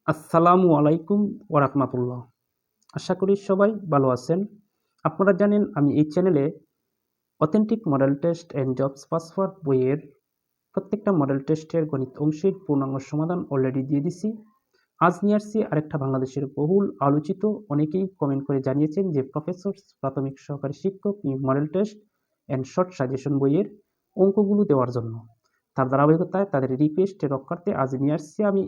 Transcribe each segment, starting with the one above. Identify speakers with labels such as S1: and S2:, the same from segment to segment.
S1: আসসালামু আলাইকুম ওয়া রাহমাতুল্লাহ। আশা করি সবাই ভালো আছেন। আপনারা জানেন আমি এই চ্যানেলে authentic model test and jobs password বইয়ের প্রত্যেকটা মডেল টেস্টের গণিত অংশের পূর্ণাঙ্গ সমাধান অলরেডি দিয়ে দিছি। আজ নিয়ে আসছি আরেকটা বাংলাদেশের বহুল আলোচিত, অনেকেই কমেন্ট করে জানিয়েছেন যে প্রফেসর প্রাথমিক সহকারী শিক্ষক model test and short suggestion বইয়ের অঙ্কগুলো দেওয়ার জন্য। তার ধারাবাহিকতায় তাদের রিকোয়েস্টে রক্ষার্থে আজ নিয়ে আসছি আমি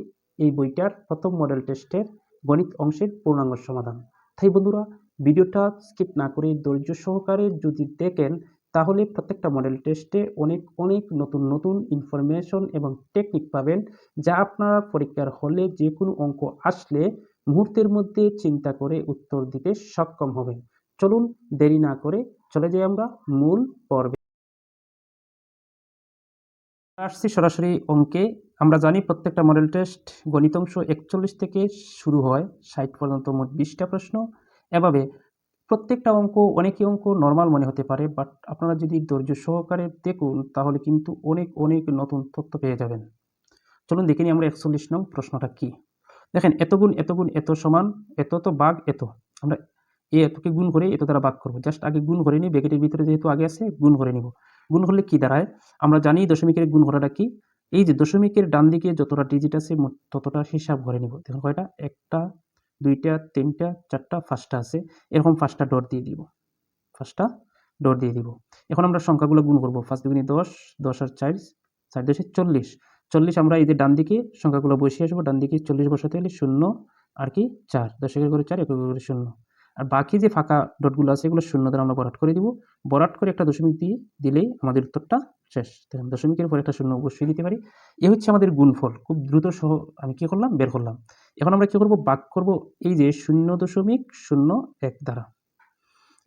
S1: এই বইটার প্রথম মডেল টেস্টের গণিত অংশের পূর্ণাঙ্গ সমাধান। তাই বন্ধুরা, ভিডিওটা স্কিপ না করে ধৈর্য সহকারে যদি দেখেন তাহলে প্রত্যেকটা মডেল টেস্টে অনেক অনেক নতুন নতুন ইনফরমেশন এবং টেকনিক পাবেন, যা আপনারা পরীক্ষার হলে যে কোনো অঙ্ক আসলে মুহূর্তের মধ্যে চিন্তা করে উত্তর দিতে সক্ষম হবেন। চলুন দেরি না করে চলে যাই আমরা মূল পর্বে। আসছি সরাসরি অঙ্কে। আমরা জানি প্রত্যেকটা মডেল টেস্ট গণিত অংশ 41 থেকে শুরু হয়, 60 পর্যন্ত মোট 20টা প্রশ্ন। এভাবে প্রত্যেকটা অঙ্ক, অনেকই অঙ্ক নরমাল মনে হতে পারে, বাট আপনারা যদি ধৈর্য সহকারে দেখুন তাহলে কিন্তু অনেক অনেক নতুন তথ্য পেয়ে যাবেন। চলুন দেখে নিই আমরা 41 নং প্রশ্নটা কি। দেখেন, এত গুণ এত গুণ এত সমান এত তো ভাগ এত। আমরা এতকে গুণ করে এত দ্বারা ভাগ করব। জাস্ট আগে গুণ করে নিই, ব্র্যাকেটের ভিতরে যেহেতু আগে আছে গুণ করে নিব। গুণ করলে কি দাঁড়ায়? আমরা জানি দশমিকের গুণ করাটা কি। এই যে দশমিকের ডান দিকে যতটা ডিজিট আছে মোট ততটা হিসাব করে নিব। দেখুন কয়টা? 1টা 2টা 3টা 4টা 5টা আছে। এরকম 5টা ডট দিয়ে দিব। 5টা ডট দিয়ে দিব। এখন আমরা সংখ্যাগুলো গুণ করব। 5 দুগুণে 10, 10 আর 4, 4 10 40। 40 আমরা এই যে ডান দিকে সংখ্যাগুলো বসিয়ে আসবো। ডান দিকে 40 বসাতে হলে 0 আর কি 4, 10 একের করে 4, একের করে 0। আর বাকি যে ফাঁকা ডটগুলো আছে এগুলো 0 দ্বারা আমরা ভরাট করে দিব। ভরাট করে একটা দশমিক দিয়ে দিলেই আমাদের উত্তরটা শেষ। দেখেন, দশমিকের পরে একটা 0 অবশ্যই দিতে পারি। এ হচ্ছে আমাদের গুণফল। খুব দ্রুত সহ আমি কি করলাম? বের করলাম। এখন আমরা কি করব? ভাগ করব এই যে 0.01 দ্বারা।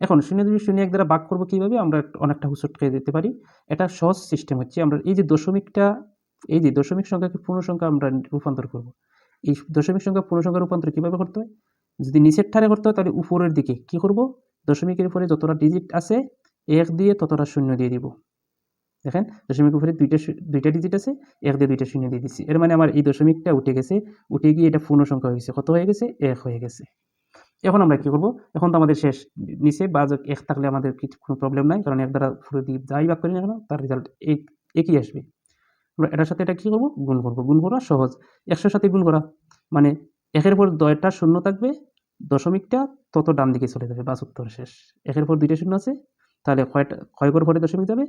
S1: এখন 0.01 দ্বারা ভাগ করব কিভাবে? আমরা অনেকটা হুঁচট খেয়ে যেতে পারি। এটা সহজ সিস্টেম হচ্ছে, আমরা এই যে দশমিকটা, এই যে দশমিক সংখ্যাকে পূর্ণ সংখ্যা আমরা রূপান্তর করব। এই দশমিক সংখ্যা পূর্ণ সংখ্যা রূপান্তর কিভাবে করতে হয়? যদি নিচের ঠারে করতে হয় তাহলে উপরের দিকে কি করব? দশমিকের উপরে যতটা ডিজিট আছে 1 দিয়ে ততটা 0 দিয়ে দিব। দেখেন, দশমিকের উপরে দুইটা ডিজিট আছে, 1 দিয়ে 2টা 0 দিয়ে দিচ্ছি। এর মানে আমার এই দশমিকটা উঠে গেছে, উঠে গিয়ে এটা পূর্ণ সংখ্যা হয়ে গেছে। কত হয়ে গেছে? 1 হয়ে গেছে। এখন আমরা কি করব? এখন তো আমাদের শেষ। নিচে বাজক 1 থাকলে আমাদের কোনো প্রবলেম নাই, কারণ 1 দ্বারা পুরো দিক যাই ভাগ করি না কেন তার রেজাল্ট একই আসবে। আমরা এটার সাথে এটা কি করব? গুণ করব। গুণ করা সহজ। 100 এর সাথে গুণ করা মানে 1 এর পর 2টা শূন্য থাকবে, দশমিকটা তত ডান দিকে চলে যাবে, বাস উত্তর শেষ। 1 এর পর 2টা শূন্য আছে, তাহলে কয় ঘর পরে দশমিক যাবে?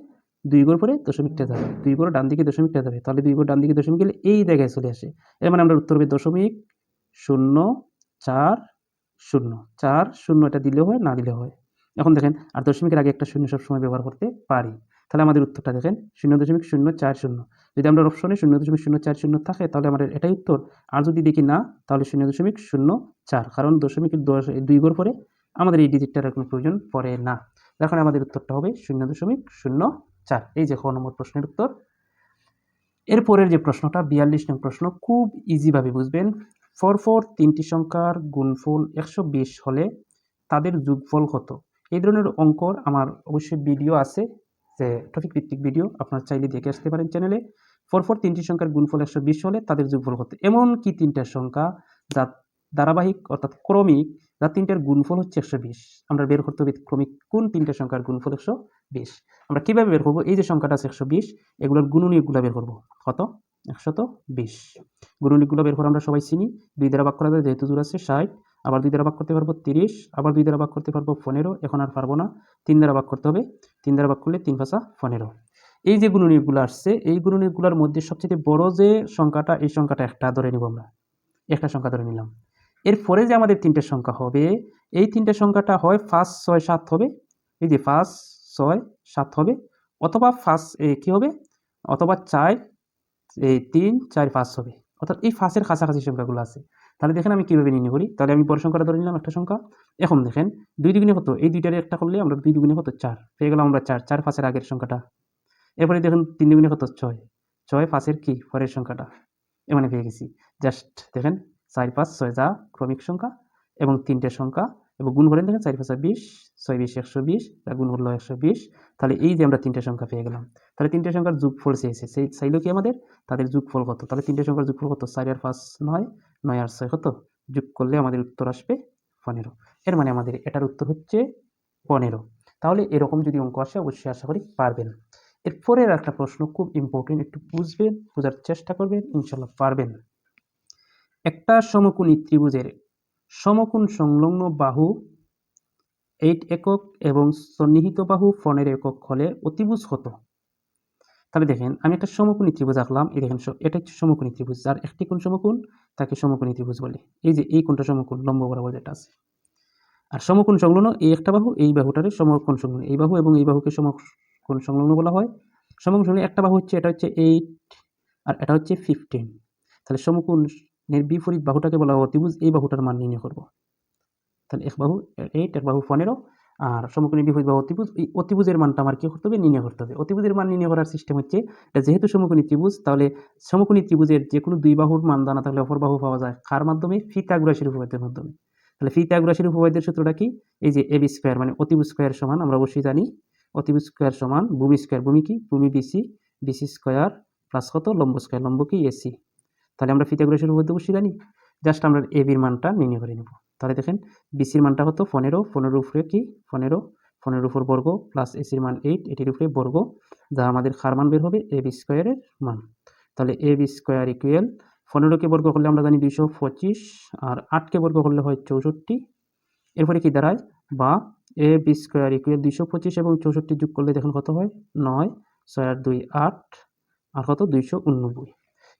S1: 2 ঘর পরে দশমিকটা যাবে। 2 ঘর ডান দিকে দশমিকটা যাবে, তাহলে 2 ঘর ডান দিকে দশমিক গেলে এই জায়গায় চলে আসে। এর মানে আমরা উত্তর হবে দশমিক 0 4 0। 4 0 এটা দিলেও হয়, না দিলেও হয়। এখন দেখেন, আর দশমিকের আগে একটা শূন্য সবসময় ব্যবহার করতে পারি। তাহলে আমাদের উত্তরটা দেখেন 0.040। যদি আমরা অপশনে 0.040 থাকে তাহলে আমাদের এটাই উত্তর। আর যদি দেখি না, তাহলে 0.04, কারণ দশমিকের 2 ঘর পরে আমাদের এই ডিজিটটার কোনো প্রয়োজন পড়ে না। যার কারণে আমাদের উত্তরটা হবে 0.04। এই যে খ নম্বর প্রশ্নের উত্তর। এরপরের যে প্রশ্নটা 42 নং প্রশ্ন, খুব ইজিভাবে বুঝবেন। পরপর 3টি সংখ্যার গুণফল 120 হলে তাদের যোগফল কত? এই ধরনের অঙ্কর আমার অবশ্যই ভিডিও আছে, যে টপিক ভিত্তিক ভিডিও, আপনারা চাইলে দেখে আসতে পারেন চ্যানেলে। পরপর 3টি সংখ্যার গুণফল 120 হলে তাদের যোগফল কত? এমন কি 3টা সংখ্যা যা ধারাবাহিক অর্থাৎ ক্রমিক, যা 3টার গুণফল হচ্ছে 120? আমরা বের করতে হবে ক্রমিক কোন 3টা সংখ্যার গুণফল 120। আমরা কিভাবে বের করব? এই যে সংখ্যাটা আছে 120, এগুলোর গুণনীয়কগুলো বের করব। কত? 120। গুণনীয়কগুলো বের করে আমরা সবাই চিনি। 2 দ্বারা ভাগ করা যায়, যেহেতু জোড় আছে 60। আবার 2 দ্বারা ভাগ করতে পারবো 30, আবার 2 দ্বারা ভাগ করতে পারবো 15, এখন আর পারবো না। 3 দ্বারা ভাগ করতে হবে, 3 দ্বারা ভাগ করলে 3 5 15। এই যে গুণনীয়কগুলো আসছে, এই গুণনীয়কগুলোর মধ্যে সবচেয়ে বড় যে সংখ্যাটা, এই সংখ্যাটা একটা ধরে নিব আমরা। একটা সংখ্যা ধরে নিলাম। এরপরে যে আমাদের 3টে সংখ্যা হবে, এই 3টে সংখ্যাটা হয় 5 6 7 হবে। এই যে 5 6 7 হবে, অথবা 5 কি হবে? অথবা 4 3 4 5 হবে। অর্থাৎ এই 5 এর কাছাকাছি সংখ্যাগুলো আছে। তাহলে দেখেন আমি কিভাবে নির্ণয় করি। তাহলে আমি বড় সংখ্যাটা ধরে নিলাম একটা সংখ্যা। এখন দেখেন 2 দুগুণে কত? এই 2টারে একটা করলে আমরা 2 দুগুণে কত? 4 পেয়ে গেলাম আমরা 4। 4 5 এর আগের সংখ্যাটা। এরপরে দেখেন 3 দুগুণে কত? 6। 6 5 এর কি? পরের সংখ্যাটা। মানে পেয়ে গেছি। জাস্ট দেখেন 4 5 6 যা ক্রমিক সংখ্যা এবং 3টে সংখ্যা, এবং গুণ করেন দেখেন 4 5 20, 6 20 120, তা গুণ করলে 120। তাহলে এই যে আমরা 3টে সংখ্যা পেয়ে গেলাম। তাহলে 3টে সংখ্যার যোগফল চেয়েছে, চাইলো কি আমাদের? তাদের যোগফল কত? তাহলে 3টে সংখ্যার যোগফল কত? 4 আর 5 9, 9 আর 6 কত? যোগ করলে আমাদের উত্তর আসবে 15। এর মানে আমাদের এটার উত্তর হচ্ছে 15। তাহলে এরকম যদি অঙ্ক আসে অবশ্যই আশা করি পারবেন। এরপরের একটা প্রশ্ন খুব ইম্পর্টেন্ট, একটু বুঝবেন, বোঝার চেষ্টা করবেন, ইনশাল্লাহ পারবেন। একটা সমকোণী ত্রিভুজের সমকোণ সংলগ্ন বাহু 8 একক এবং সন্নিহিত বাহু 15 একক হলে অতিভুজ কত? তাহলে দেখেন আমি একটা সমকোণী ত্রিভুজ আঁকলাম, এই দেখেন এটা হচ্ছে সমকোণী ত্রিভুজ, যার একটি কোণ সমকোণ তাকে সমকোণী ত্রিভুজ বলে। এই যে এই কোণটা সমকোণ, লম্ব বরাবর যেটা আছে। আর সমকোণ সংলগ্ন এই একটা বাহু, এই বাহুটারে সমকোণ সংলগ্ন, এই বাহু এবং এই বাহুকে সমকোণ সংলগ্ন বলা হয়। সমকোণ সংলগ্ন একটা বাহু হচ্ছে, এটা হচ্ছে 8 আর এটা হচ্ছে 15। তাহলে সমকোণের বিপরীত বাহুটাকে বলা হয় অতিভুজ, এই বাহুটার মান নির্ণয় করব। তাহলে এক বাহু 8, এক বাহু 15, আর সমকোণের বিপরীত বাহু অতিভুজ। এই অতিভুজের মানটা আমার কি করতে হবে? নির্ণয় করতে হবে। অতিভুজের মান নির্ণয় করার সিস্টেম হচ্ছে, এটা যেহেতু সমকোণী ত্রিভুজ, তাহলে সমকোণী ত্রিভুজের যে কোনো দুই বাহুর মান জানা থাকলে অপর বাহু পাওয়া যায় কার মাধ্যমে? পিথাগোরাসের উপপাদ্যের মাধ্যমে। তাহলে পিথাগোরাসের উপপাদ্যের সূত্রটা কি? এই যে এবি স্কয়ার মানে অতিভুজ স্কয়ার সমান, আমরা অবশ্যই জানি অতিভুজ স্কয়ার সমান ভূমি স্কয়ার, ভূমি কি? ভূমি বিসি, বিসি স্কয়ার প্লাস কত? লম্ব স্কয়ার, লম্ব কি? এসি। তাহলে আমরা পিথাগোরাসের উপপাদ্য অবশ্যই জানি। জাস্ট আমরা এবির মানটা নির্ণয় করে নেব। তাহলে দেখেন বিসির মানটা কত? 15, 15 উপরে কি? 15, 15 উপর বর্গ প্লাস এসির মান 8, এটির উপরে বর্গ, যা আমাদের কার মান বের হবে? এবি স্কয়ারের মান। তাহলে এবি স্কয়ার ইকুয়াল 15কে বর্গ করলে আমরা জানি 225, আর 8কে বর্গ করলে হয় 64। এরপরে কি দাঁড়ায়? বা এবি স্কয়ার ইকুয়াল 225 এবং 64 যোগ করলে দেখুন কত হয়? 9, 6 আর 2 8, আর কত? 289।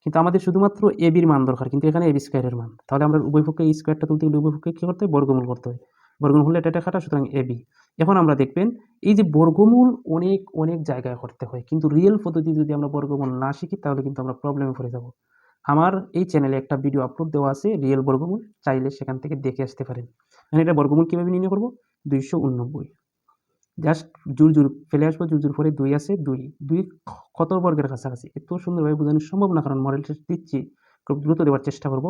S1: কিন্তু আমাদের শুধুমাত্র এবির মান দরকার, কিন্তু এখানে এবি স্কয়ারের মান। তাহলে আমরা উভয় পক্ষে এই স্কয়ারটা তুলতে গেলে উভয় পক্ষে কী করতে হয়? বর্গমূল করতে হয়। বর্গমূল হলে এটা কাটা, সুতরাং এবি। এখন আমরা দেখবেন এই যে বর্গমূল অনেক অনেক জায়গায় করতে হয়, কিন্তু রিয়েল পদ্ধতি যদি আমরা বর্গমূল না শিখি তাহলে কিন্তু আমরা প্রবলেমে পড়ে যাব। আমার এই চ্যানেলে একটা ভিডিও আপলোড দেওয়া আছে রিয়েল বর্গমূল, চাইলে সেখান থেকে দেখে আসতে পারেন। এখন এটা বর্গমূল কীভাবে নির্ণয় করব? 289 জাস্ট জোর ফেলে আসবো, জোর পরে 2 আছে, 2 কত বর্গের কাছাকাছি? এত সুন্দরভাবে বোঝানো সম্ভব না, কারণ মডেল টেস্ট দিচ্ছি, খুব দ্রুত দেওয়ার চেষ্টা করব।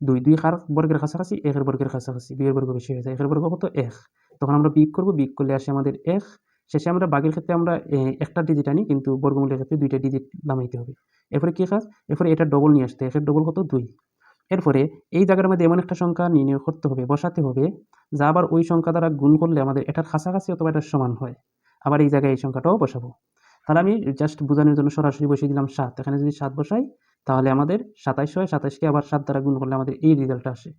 S1: 2 কার বর্গের কাছাকাছি? 1 এর বর্গের কাছাকাছি। 2 এর বর্গ বেশি হয়ে যায়, 1 এর বর্গ কত? 1। তখন আমরা বিয়োগ করব, বিয়োগ করলে আসে আমাদের 1। শেষে আমরা ভাগের ক্ষেত্রে আমরা একটা ডিজিট আনি, কিন্তু বর্গমূলের ক্ষেত্রে 2টা ডিজিট নামাইতে হবে। এরপরে কি কাজ? এরপরে এটা ডবল নিয়ে আসতে, 1 এর ডবল কত? 2। এরপরে এই জায়গার মধ্যে এমন একটা সংখ্যা নির্ণয় করতে হবে, বসাতে হবে, যা আবার ওই সংখ্যা দ্বারা গুণ করলে আমাদের এটার কাছাকাছি অথবা এটার সমান হয়। আবার এই জায়গায় এই সংখ্যাটাও বসাবো। তাহলে আমি জাস্ট বোঝানোর জন্য সরাসরি বসিয়ে দিলাম 7। এখানে যদি 7 বসাই তাহলে আমাদের 27 হয়। 27কে আবার 7 দ্বারা গুণ করলে আমাদের এই রেজাল্টটা আসে।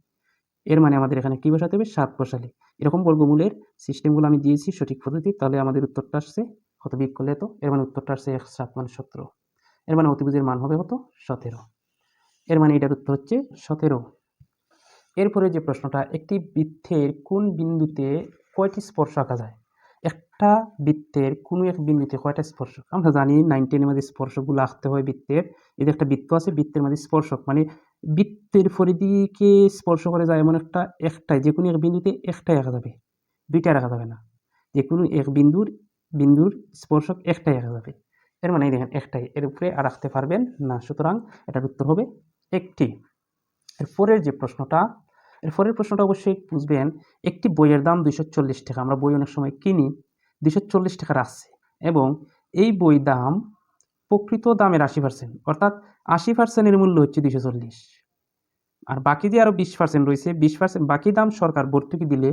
S1: এর মানে আমাদের এখানে কি বসাতে হবে? 7 বসালে। এরকম বর্গমূলের সিস্টেমগুলো আমি দিয়েছি সঠিক পদ্ধতি। তাহলে আমাদের উত্তরটা আসছে কত? বিয়োগ করলে এত, এর মানে উত্তরটা আসছে 7 মানে 17। এর মানে অতিভুজের মান হবে কত? 17। এর মানে এটার উত্তর হচ্ছে 17। এরপরে যে প্রশ্নটা, একটি বৃত্তের কোন বিন্দুতে কয়টি স্পর্শ আঁকা যায়? একটা বৃত্তের কোনো এক বিন্দুতে কয়টা স্পর্শক? আমরা জানি 9, 10 এর মধ্যে স্পর্শকগুলো আঁকতে হয় বৃত্তের। এই যে একটা বৃত্ত আছে, বৃত্তের মধ্যে স্পর্শক মানে বৃত্তের পরিধিকে স্পর্শ করে যায় এমন একটাই, যে কোনো এক বিন্দুতে একটাই আঁকা যাবে, 2টা আঁকা যাবে না। যে কোনো এক বিন্দুর স্পর্শক একটাই আঁকা যাবে। এর মানে দেখেন একটাই, এর উপরে আর আঁকতে পারবেন না, সুতরাং এটার উত্তর হবে একটি। এরপরের প্রশ্নটা অবশ্যই বুঝবেন। একটি বইয়ের দাম 240 টাকা। আমরা বই অনেক সময় কিনি, 240 টাকার আছে, এবং এই বই দাম প্রকৃত দামের 80%, অর্থাৎ 80% এর মূল্য হচ্ছে 240, আর বাকি যে আরও 20% রয়েছে, 20% বাকি দাম সরকার ভর্তুকি দিলে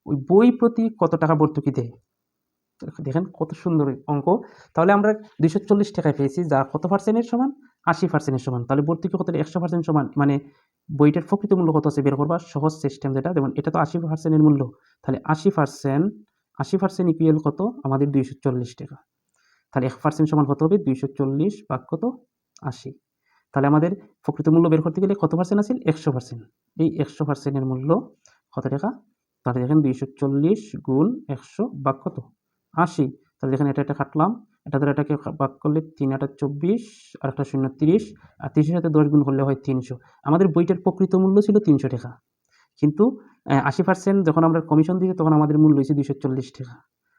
S1: ওই বই প্রতি কত টাকা ভর্তুকি দেয়? দেখেন কত সুন্দর অঙ্ক। তাহলে আমরা 240 টাকায় পেয়েছি, যা কত পার্সেন্টের সমান? 80%-এর সমান। তাহলে ভর্তুকি কত? 100% সমান, মানে বইটার প্রকৃত মূল্য কত আছে বের করবা সহজ সিস্টেম যেটা, যেমন এটা তো 80% এর মূল্য, তাহলে 80% ইকুয়াল কত? আমাদের 240 টাকা। তাহলে 1% সমান কত হবে? 240 ভাগ কত? 80। তাহলে আমাদের প্রকৃত মূল্য বের করতে গেলে কত পার্সেন্ট আছে? 100%। এই 100% এর মূল্য কত টাকা? তাহলে দেখেন 240 গুণ 100 ভাগ কত? 80। তাহলে দেখেন এটা কাটলাম, এটা দ্বারা এটাকে ভাগ করলে 3 8 24, আর একটা 0 30, আর 30 এর সাথে 10 গুণ করলে হয় 300। আমাদের বইটার প্রকৃত মূল্য ছিল 300 টাকা, কিন্তু 80% যখন আমরা কমিশন দিয়েছি তখন আমাদের মূল্য হয়েছে 240 টাকা।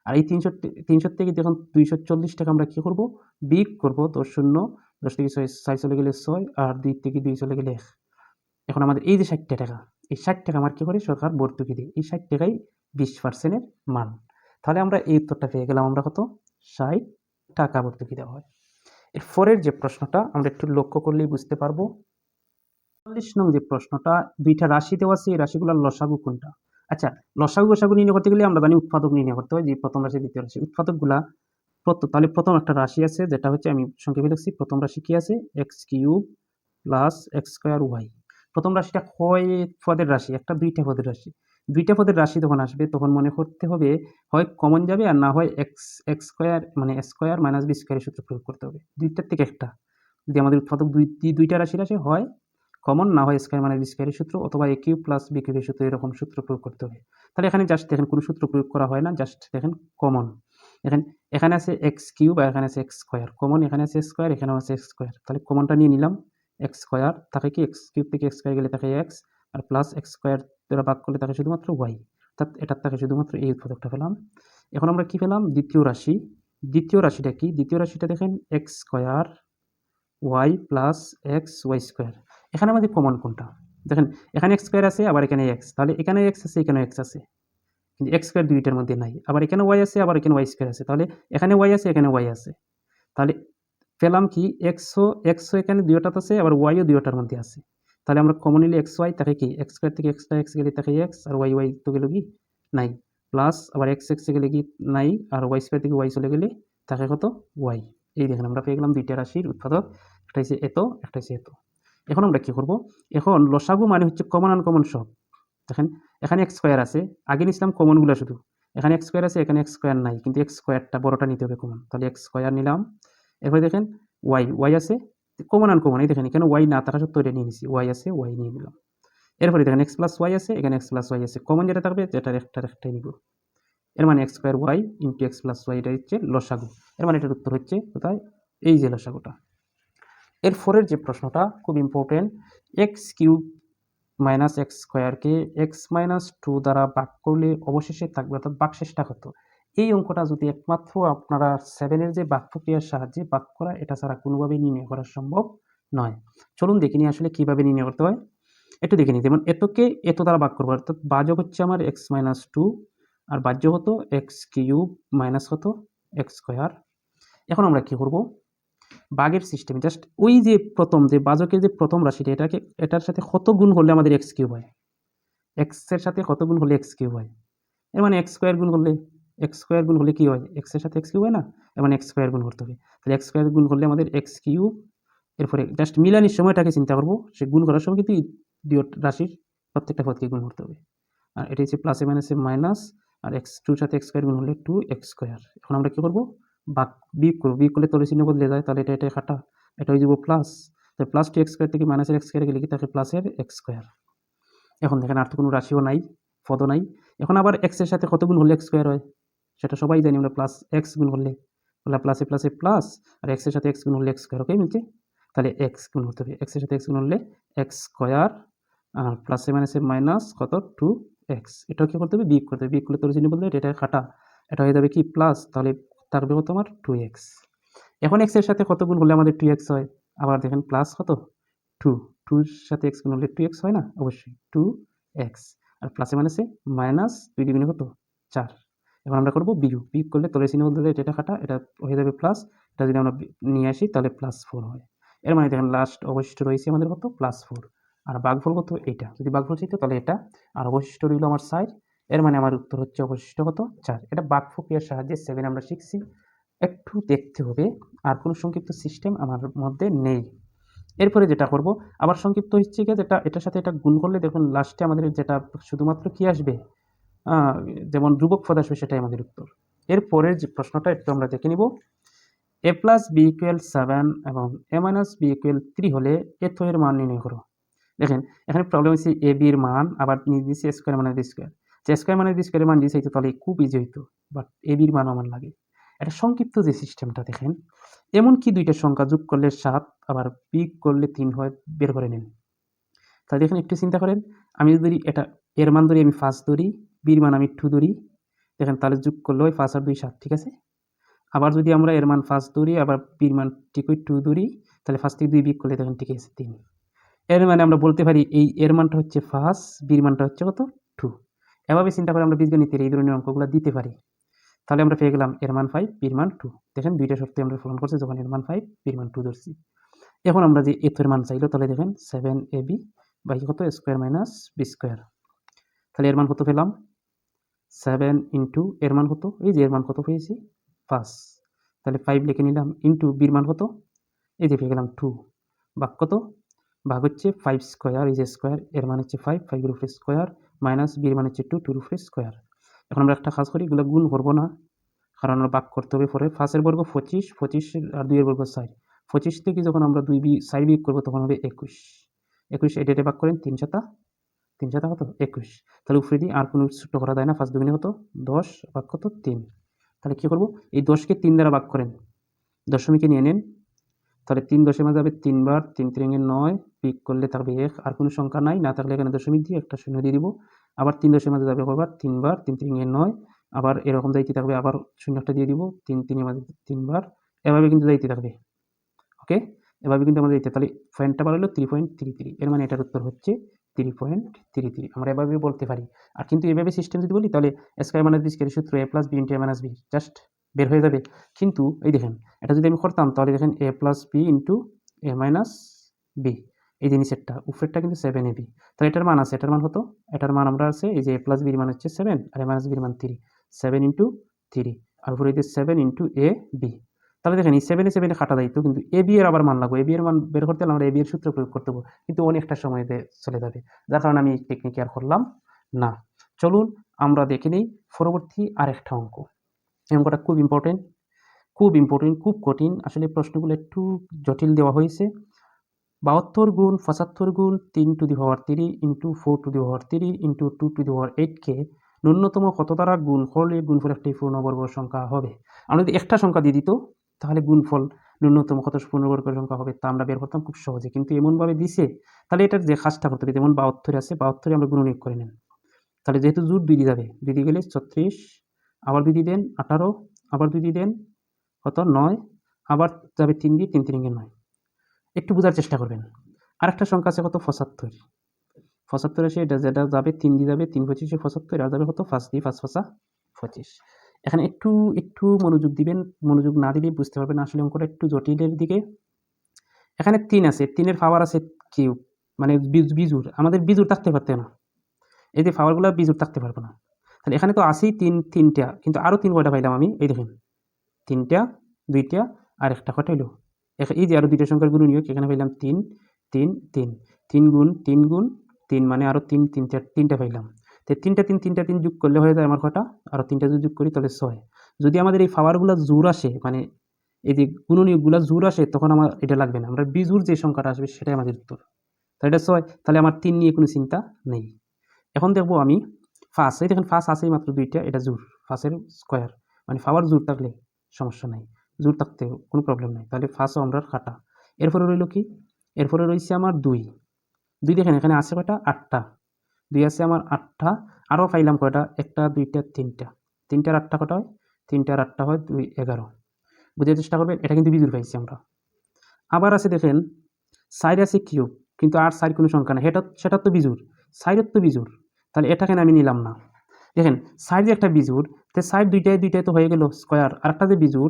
S1: আর এই 300 থেকে যখন 240 টাকা আমরা কী করব? বিয়োগ করব। 10 শূন্য, 10 থেকে 6 চলে গেলে 6, আর 2 থেকে 2 চলে গেলে 1। এখন আমাদের এই যে 60 টাকা, এই 60 টাকা আমার কী করে? সরকার ভর্তুকি দেয়। এই 60 টাকাই 20%-এর মান। তাহলে আমরা এই উত্তরটা পেয়ে গেলাম, আমরা কত? 60 টাকা ভর্তুকি দেওয়া হয়। এর পরের যে প্রশ্নটা আমরা একটু লক্ষ্য করলেই বুঝতে পারবো। ৪৪ নং যে প্রশ্নটা, দুইটা রাশি দেওয়া আছে, এই রাশিগুলোর লসাগু কোনটা? আচ্ছা, লসাগু গসাগু নির্ণয় করতে গেলে আমরা জানি উৎপাদক নির্ণয় করতে হয়, যে প্রথম রাশি দ্বিতীয় রাশি। উৎপাদকগুলা তাহলে প্রথম একটা রাশি আছে, যেটা হচ্ছে আমি সংক্ষেপে লিখছি। প্রথম রাশি কি আছে? X cube plus x square y. প্রথম রাশিটা কয় পদের রাশি? একটা দুইটা পদের রাশি। দুইটা পদের রাশি যখন আসবে তখন মনে করতে হবে হয় কমন যাবে, আর না হয় এক্স স্কোয়ার মানে স্কোয়ার মাইনাস বি স্কোয়ারের সূত্র প্রয়োগ করতে হবে। দুইটার থেকে একটা। যদি আমাদের উৎপাদক দুইটা রাশির আসে, হয় কমন, না হয় স্কোয়ার মাইনাস বি স্কোয়ারের সূত্র, অথবা এ কিউব প্লাস বি কিউবের সূত্র, এরকম সূত্র প্রয়োগ করতে হবে। তাহলে এখানে জাস্ট দেখেন কোনো সূত্র প্রয়োগ করা হয় না, জাস্ট দেখেন কমন। এখানে আছে এক্স কিউব আর এখানে আছে এক্স স্কোয়ার। কমন এখানে আছে স্কোয়ার, এখানেও আছে এক্স স্কোয়ার। তাহলে কমনটা নিয়ে নিলাম। এক্স স্কোয়ার থাকে কি, এক্স কিউব থেকে এক্স স্কোয়ার গেলে থাকে এক্স, আর প্লাস এক্স স্কোয়ার দ্বারা ভাগ করলে থাকে শুধুমাত্র ওয়াই। অর্থাৎ এটার থাকে শুধুমাত্র এই উৎপাদকটা পেলাম। এখন আমরা কি পেলাম? দ্বিতীয় রাশি। দ্বিতীয় রাশিটা কি? দ্বিতীয় রাশিটা দেখেন x square y plus x y square. এখানে আমাদের কমন কোনটা? দেখেন এখানে এক্স স্কোয়ার আছে, আবার এখানে এক্স, তাহলে এখানে এক্স আছে, এখানে এক্স আছে, কিন্তু এক্স স্কোয়ার দুইটার মধ্যে নাই। আবার এখানে ওয়াই আছে, আবার এখানে ওয়াই স্কোয়ার আছে, তাহলে এখানে ওয়াই আছে, এখানে ওয়াই আছে। তাহলে পেলাম কি, এক্সও এখানে দুইটাতে আছে, আবার ওয়াইও দুইটার মধ্যে আছে। তাহলে আমরা কমন নিলে এক্স ওয়াই থাকে কি, এক্স স্কোয়ার থেকে এক্স গেলে থাকে এক্স, আর ওয়াই ওয়াই তো গেল কি নাই, প্লাস আবার এক্স গেলে কি নাই, আর ওয়াই স্কোয়ার থেকে ওয়াই চলে গেলে থাকে কত? ওয়াই। এই দেখেন আমরা পেয়ে গেলাম দুইটা রাশির উৎপাদক, একটা হচ্ছে এত, একটা হচ্ছে এত। এখন আমরা কি করব? এখন লসাগু মানে হচ্ছে কমন আনকমন সব। দেখেন এখানে এক্স স্কোয়ার আছে, আগে নিছিলাম কমনগুলো শুধু। এখানে এক্স স্কোয়ার আছে, এখানে এক্স স্কোয়ার নাই, কিন্তু এক্স স্কোয়ারটা বড়টা নিতে হবে কমন, তাহলে এক্স স্কোয়ার নিলাম। এরপরে দেখেন ওয়াই আছে, কমন আনকমন, এই দেখেন এখানে ওয়াই না থাকা সত্ত্বেও এটা নিয়ে নিছি, ওয়াই আছে, ওয়াই নিয়ে নিলাম। এরপরে দেখেন এক্স প্লাস ওয়াই আছে, এখানে এক্স প্লাস ওয়াই আছে, কমন যেটা থাকবে যেটার একটাই নিব। এর মানে x square y into x plus y, এটা হচ্ছে লসাগু। এর মানে এটার উত্তর হচ্ছে কোথায়? এই যে লসাগুটা। এরপরের যে প্রশ্নটা খুব important, x cube minus x স্কোয়ারকে এক্স মাইনাস টু দ্বারা ভাগ করলে অবশেষে থাকবে, অর্থাৎ ভাগশেষটা কত? এই অঙ্কটা যদি একমাত্র আপনারা 7-এর যে ভাগ প্রক্রিয়ার সাহায্যে ভাগ করা, এটা ছাড়া কোনোভাবেই নির্ণয় করা সম্ভব নয়। চলুন দেখে নিই আসলে কীভাবে নির্ণয় করতে হয়। একটু দেখে নিই। যেমন এতকে এত দ্বারা ভাগ করবো, অর্থাৎ ভাজক হচ্ছে আমার এক্স মাইনাস টু, আর বাহ্য হতো এক্স কিউব মাইনাস হতো এক্স স্কোয়ার। এখন আমরা কী করবো? ভাগের সিস্টেমে জাস্ট ওই যে প্রথম যে ভাজকের যে প্রথম রাশিটা, এটার সাথে কত গুণ হলে আমাদের এক্স কিউব হয়? এক্সের সাথে কত গুণ হলে এক্স কিউব হয়? এর মানে এক্স স্কোয়ার গুণ হলে কি হয়? এক্সের সাথে এক্স কিউব হয় না? এর মানে এক্স স্কোয়ার গুণ করতে হবে। তাহলে এক্স স্কোয়ার গুণ করলে আমাদের এক্স কিউব, এরপরে জাস্ট মিলানির সময়টাকে চিন্তা করবো। সে গুণ করার সময় কিন্তু দুই রাশির প্রত্যেকটা পদকে গুণ করতে হবে। আর এটা হচ্ছে প্লাসে মাইনাসে মাইনাস, আর এক্স টুর সাথে এক্স স্কোয়ার গুণ হলে টু এক্স স্কোয়ার। এখন আমরা কী করবো? বিয়োগ করবো। বিয়োগ করলে তলে চিহ্ন বদলে যায়, তাহলে এটা কাটা, এটা হয়ে যাবো প্লাস। তাহলে প্লাস টু এক্স স্কোয়ার থেকে মাইনাসের এক্স স্কোয়ার গেলে কি থাকে? প্লাসের এক্স স্কোয়ার। এখন দেখেন আর তো কোনো রাশিও নাই, পদও নাই। এখন আবার এক্সের সাথে কত গুণ হলে এক্স স্কোয়ার হয়? সেটা সবাই জানি আমরা, প্লাস এক্স গুণ হলে, তাহলে প্লাসে প্লাসে প্লাস, আর এক্সের সাথে এক্স গুণ হলে এক্স স্কোয়ার। ওকে মিলছে? তাহলে এক্স গুণ করতে হবে, এক্সের সাথে এক্স গুণ হলে এক্স স্কোয়ার, আর প্লাসে মাইনাসে মাইনাস কত? Two x. এটাও কী করতে হবে? বিয়োগ করতে হবে। বিয়োগ করলে তোর চিহ্ন বলতে এটা কাটা, এটা হয়ে যাবে কি প্লাস, তাহলে থাকবে কত আমার? Two x. এখন এক্সের সাথে কত গুণ হলে আমাদের টু এক্স হয়? আবার দেখেন প্লাস কত? টু, টুর সাথে এক্স গুণ হলে টু এক্স হয় না? অবশ্যই টু এক্স, আর প্লাসে মাইনাসে মাইনাস, দুই দ্বিগুণে কত? 4। এখন আমরা করবো বিয়োগ। বিয়োগ করলে তলের চিহ্ন বলতে এটা কাটা, এটা হয়ে যাবে প্লাস, এটা যদি আমরা নিয়ে আসি তাহলে প্লাস 4 হয়। এর মানে দেখেন লাস্ট অবশিষ্ট রয়েছে আমাদের কত? প্লাস 4। আর ভাগফল কত? এইটা। যদি ভাগফল চাইতো তাহলে এটা, আর অবশিষ্ট রইল আমার 4। এর মানে আমার উত্তর হচ্ছে অবশিষ্ট কত? 4। এটা ভাগ প্রক্রিয়ার সাহায্যে 7 আমরা শিখছি। একটু দেখতে হবে, আর কোনো সংক্ষিপ্ত সিস্টেম আমার মধ্যে নেই। এরপরে যেটা করব, আবার সংক্ষিপ্ত হচ্ছে গিয়ে যেটা এটার সাথে এটা গুণ করলে দেখুন লাস্টে আমাদের যেটা শুধুমাত্র কি আসবে, যেমন ধ্রুবক পদ আসবে, সেটাই আমাদের উত্তর। এরপরের যে প্রশ্নটা একটু আমরা দেখে নিব। এ প্লাস বি ইকুয়াল 7 এবং এ মাইনাস বি ইকুয়াল 3 হলে এত এর মান নির্ণয় করো। দেখেন এখানে প্রবলেম হচ্ছে এ বির মান, আবার নিয়ে দিয়েছি স্কোয়ার মাইনাস বি স্কোয়ার। যে স্কোয়ার মাইনাস বি স্কোয়ারের মান দিয়েছে তাহলে খুব ইজি হইতো, বাট এ বির মানও আমার লাগে। এটা সংক্ষিপ্ত যে সিস্টেমটা দেখেন, এমনকি দুইটা সংখ্যা যোগ করলে 7, আবার বিয়োগ করলে 3 হয়, বের করে নেন। তাহলে দেখেন একটু চিন্তা করেন, আমি যদি এটা এর মান ধরি, আমি 5 ধরি, বির মান আমি 2 ধরি, দেখেন তাহলে যোগ করলে হয় 5 আর 2 7, ঠিক আছে? আবার যদি আমরা এর মান 5 ধরি, আবার বির মান ঠিক ওই 2 ধরি, তাহলে 5 থেকে 2 বিয়োগ করলে দেখেন ঠিক আছে 3। এর মানে আমরা বলতে পারি এই এর মানটা হচ্ছে 5, বির মানটা হচ্ছে কত? 2। এভাবে চিন্তা করে আমরা বীজগণিতের এই ধরনের অঙ্কগুলো দিতে পারি। তাহলে আমরা পেয়ে গেলাম এর মান 5, বির মান 2। দেখেন দুইটা শর্তে আমরা পূরণ করছি, যখন এর মান 5, বির মান 2 ধরছি। এখন আমরা যে এর মান চাইলো, তাহলে দেখেন 7ab বাই কত স্কোয়ার মাইনাস বি স্কোয়ার, তাহলে এর মান কত পেলাম 7 ইন্টু এর মান কত, এই যে এর মান কত পেয়েছি 5, তাহলে 5 লিখে নিলাম, ইন্টু বির মান কত, এই যে পেয়ে গেলাম 2, ভাগ কত, ভাগ হচ্ছে 5 স্কোয়ার, এই যে স্কোয়ার এর মান হচ্ছে 5, 5 এর উপরে স্কোয়ার মাইনাস বির মান হচ্ছে 2, 2 এর উপরে স্কোয়ার। এখন আমরা একটা কাজ করি, এগুলো গুণ করবো না, কারণ আমরা ভাগ করতে হবে পরে। 5 এর বর্গ 25, 25 আর 2 এর বর্গ 6, 25 থেকে যখন আমরা 4 বিয়োগ করবো তখন হবে 21, 21 এটা ভাগ করেন 3 সাতা কত 21, তাহলে উপরে দিয়ে আর কোনো ছোট করা যায় না, 5 দুগুণে কত 10 ভাগ কত 3, তাহলে কী করবো এই 10কে 3 দ্বারা ভাগ করেন, দশমিকে নিয়ে নেন, তাহলে 3 10-এর মাঝে যাবে 3 বার, 3 3 9, বিয়োগ করলে থাকবে 1, আর কোনো সংখ্যা নাই, না থাকলে এখানে দশমিক দিয়ে একটা শূন্য দিয়ে দিব, আবার 3 10-এর মাঝে যাবে কয়বার 3 বার, 3 3 9, আবার এরকম যাইতে থাকবে, আবার শূন্য একটা দিয়ে দিব, 3 3-এর মাঝে 3 বার, এভাবে কিন্তু যাইতে থাকবে। ওকে, এভাবে কিন্তু আমাদের দিতে, তাহলে পয়েন্টটা বার হলো 3.33, এর মানে এটার উত্তর হচ্ছে 3.33, আমরা এভাবে বলতে পারি। আর কিন্তু এভাবে সিস্টেম যদি বলি, তাহলে স্কয়ার মাইনাস বি স্কয়ার সূত্র a plus b into a minus b just বের হয়ে যাবে। কিন্তু এই দেখেন, এটা যদি আমি করতাম তাহলে দেখেন a plus b into a minus b, এই যে নিচেরটা উপরেরটা কিন্তু 7ab, তাহলে এটার মান আছে, এটার মান কত, এটার মান আমরা আছে এই যে a প্লাস বির মান হচ্ছে 7 আর a মাইনাস বির মান 3, 7 ইন্টু 3 আর উপরে এই যে 7 ইন্টু a বি, তাহলে দেখেন এই 7 কাটা যাইতো, কিন্তু এ বি এর আবার মান লাগবে, এ বি এর মান বের করতে হলে আমরা এ বি এর সূত্র প্রয়োগ করতে হবে, কিন্তু অনেকটা সময় চলে যাবে, যার কারণে আমি এই টেকনিক আর করলাম না। চলুন আমরা দেখে নিই পরবর্তী আরেকটা অঙ্ক। এই অঙ্কটা খুব ইম্পর্টেন্ট, খুব কঠিন, আসলে প্রশ্নগুলো একটু জটিল দেওয়া হয়েছে। 72 গুণ 75 গুণ 3 to the power 3 into 4 to the power 3 into 2 to the power 8কে ন্যূনতম কত দ্বারা গুণ করলে গুণফল একটি পূর্ণবর্গ সংখ্যা হবে। আমরা যদি একটা সংখ্যা দিয়ে দিত তাহলে গুণফল ন্যূনতম কত পূর্ণবর্গ সংখ্যা হবে তা আমরা বের করতাম খুব সহজে, কিন্তু এমনভাবে দিছে, তাহলে এটার যে কাজটা করতে হবে, যেমন 72 আছে, 72 আমরা গুণনীয়ক করে নেন, তাহলে যেহেতু জোর 2 দিয়ে যাবে, 2 দিয়ে গেলে 36, আবার 2 দিয়ে দেন 18, আবার 2 দিয়ে দেন কত 9, আবার যাবে 3 দিয়ে, 3 3 9, একটু বোঝার চেষ্টা করবেন। আরেকটা সংখ্যা আছে কত 75, 75 আসে, এটা যেটা যাবে 3 দিয়ে যাবে, 3 25 75, আর যাবে কত 5 দিয়ে, 5 5 25। এখানে একটু মনোযোগ দিবেন, মনোযোগ না দিলে বুঝতে পারবেন আসলে অঙ্কটা একটু জটিলের দিকে। এখানে 3 আছে, 3 এর পাওয়ার আছে কিউব, মানে বিজুর, আমাদের বিজুর থাকতে পারতে না, এই যে পাওয়ারগুলো বিজুর থাকতে পারবো না, তাহলে এখানে তো আছেই 3টা, কিন্তু আরও 3 কয়টা পাইলাম আমি, এই দেখেন 3টা, 2টা আর একটা কয়টা হইলো, এই যে আরও 2টা সংখ্যার গুণনীয়ক, এখানে পাইলাম 3 3 3, 3 গুণ 3 গুণ 3 মানে আরও 3টা পাইলাম, তো 3 যোগ করলে হয়ে যায় আমার কয়টা, আরও 3টা যদি যোগ করি তাহলে 6। যদি আমাদের এই পাওয়ারগুলো জোর আসে, মানে এই যে গুণনীয়কগুলো জোর আসে, তখন আমার এটা লাগবে না, আমরা বিজুর যে সংখ্যাটা আসবে সেটাই আমাদের উত্তর, তাহলে এটা 6, তাহলে আমার 3 নিয়ে কোনো চিন্তা নেই। এখন দেখবো আমি ফার্স্ট, এই দেখেন ফার্স্ট আছেই মাত্র 2টা, এটা জোর, ফার্স্টের স্কোয়ার মানে পাওয়ার জোর থাকলে সমস্যা নাই, জোর থাকতে কোনো প্রবলেম নাই, তাহলে ফার্স্টও আমরা কাটা। এরপরে রইল কি, এরপরে রয়েছে আমার 2 দেখেন এখানে আছে কয়টা 8টা, 2 আছে আমার 8টা, আরও পাইলাম কয়টা 1টা 2টা 3টা, 3টার 8টা কটা হয়, 3টার 8টা হয় 2 11, বুঝার চেষ্টা করবেন, এটা কিন্তু বিজুর পাইছি আমরা। আবার আছে দেখেন 4 আছে কিউব, কিন্তু আর 4 কোনো সংখ্যা না, সেটা তো বিজুর, 4 তো বিজুর, তাহলে এটাকে আমি নিলাম না। দেখেন 4 যে একটা বিজুর, তো 4 দুইটায় তো হয়ে গেল স্কোয়ার, আর একটা যে বিজুর,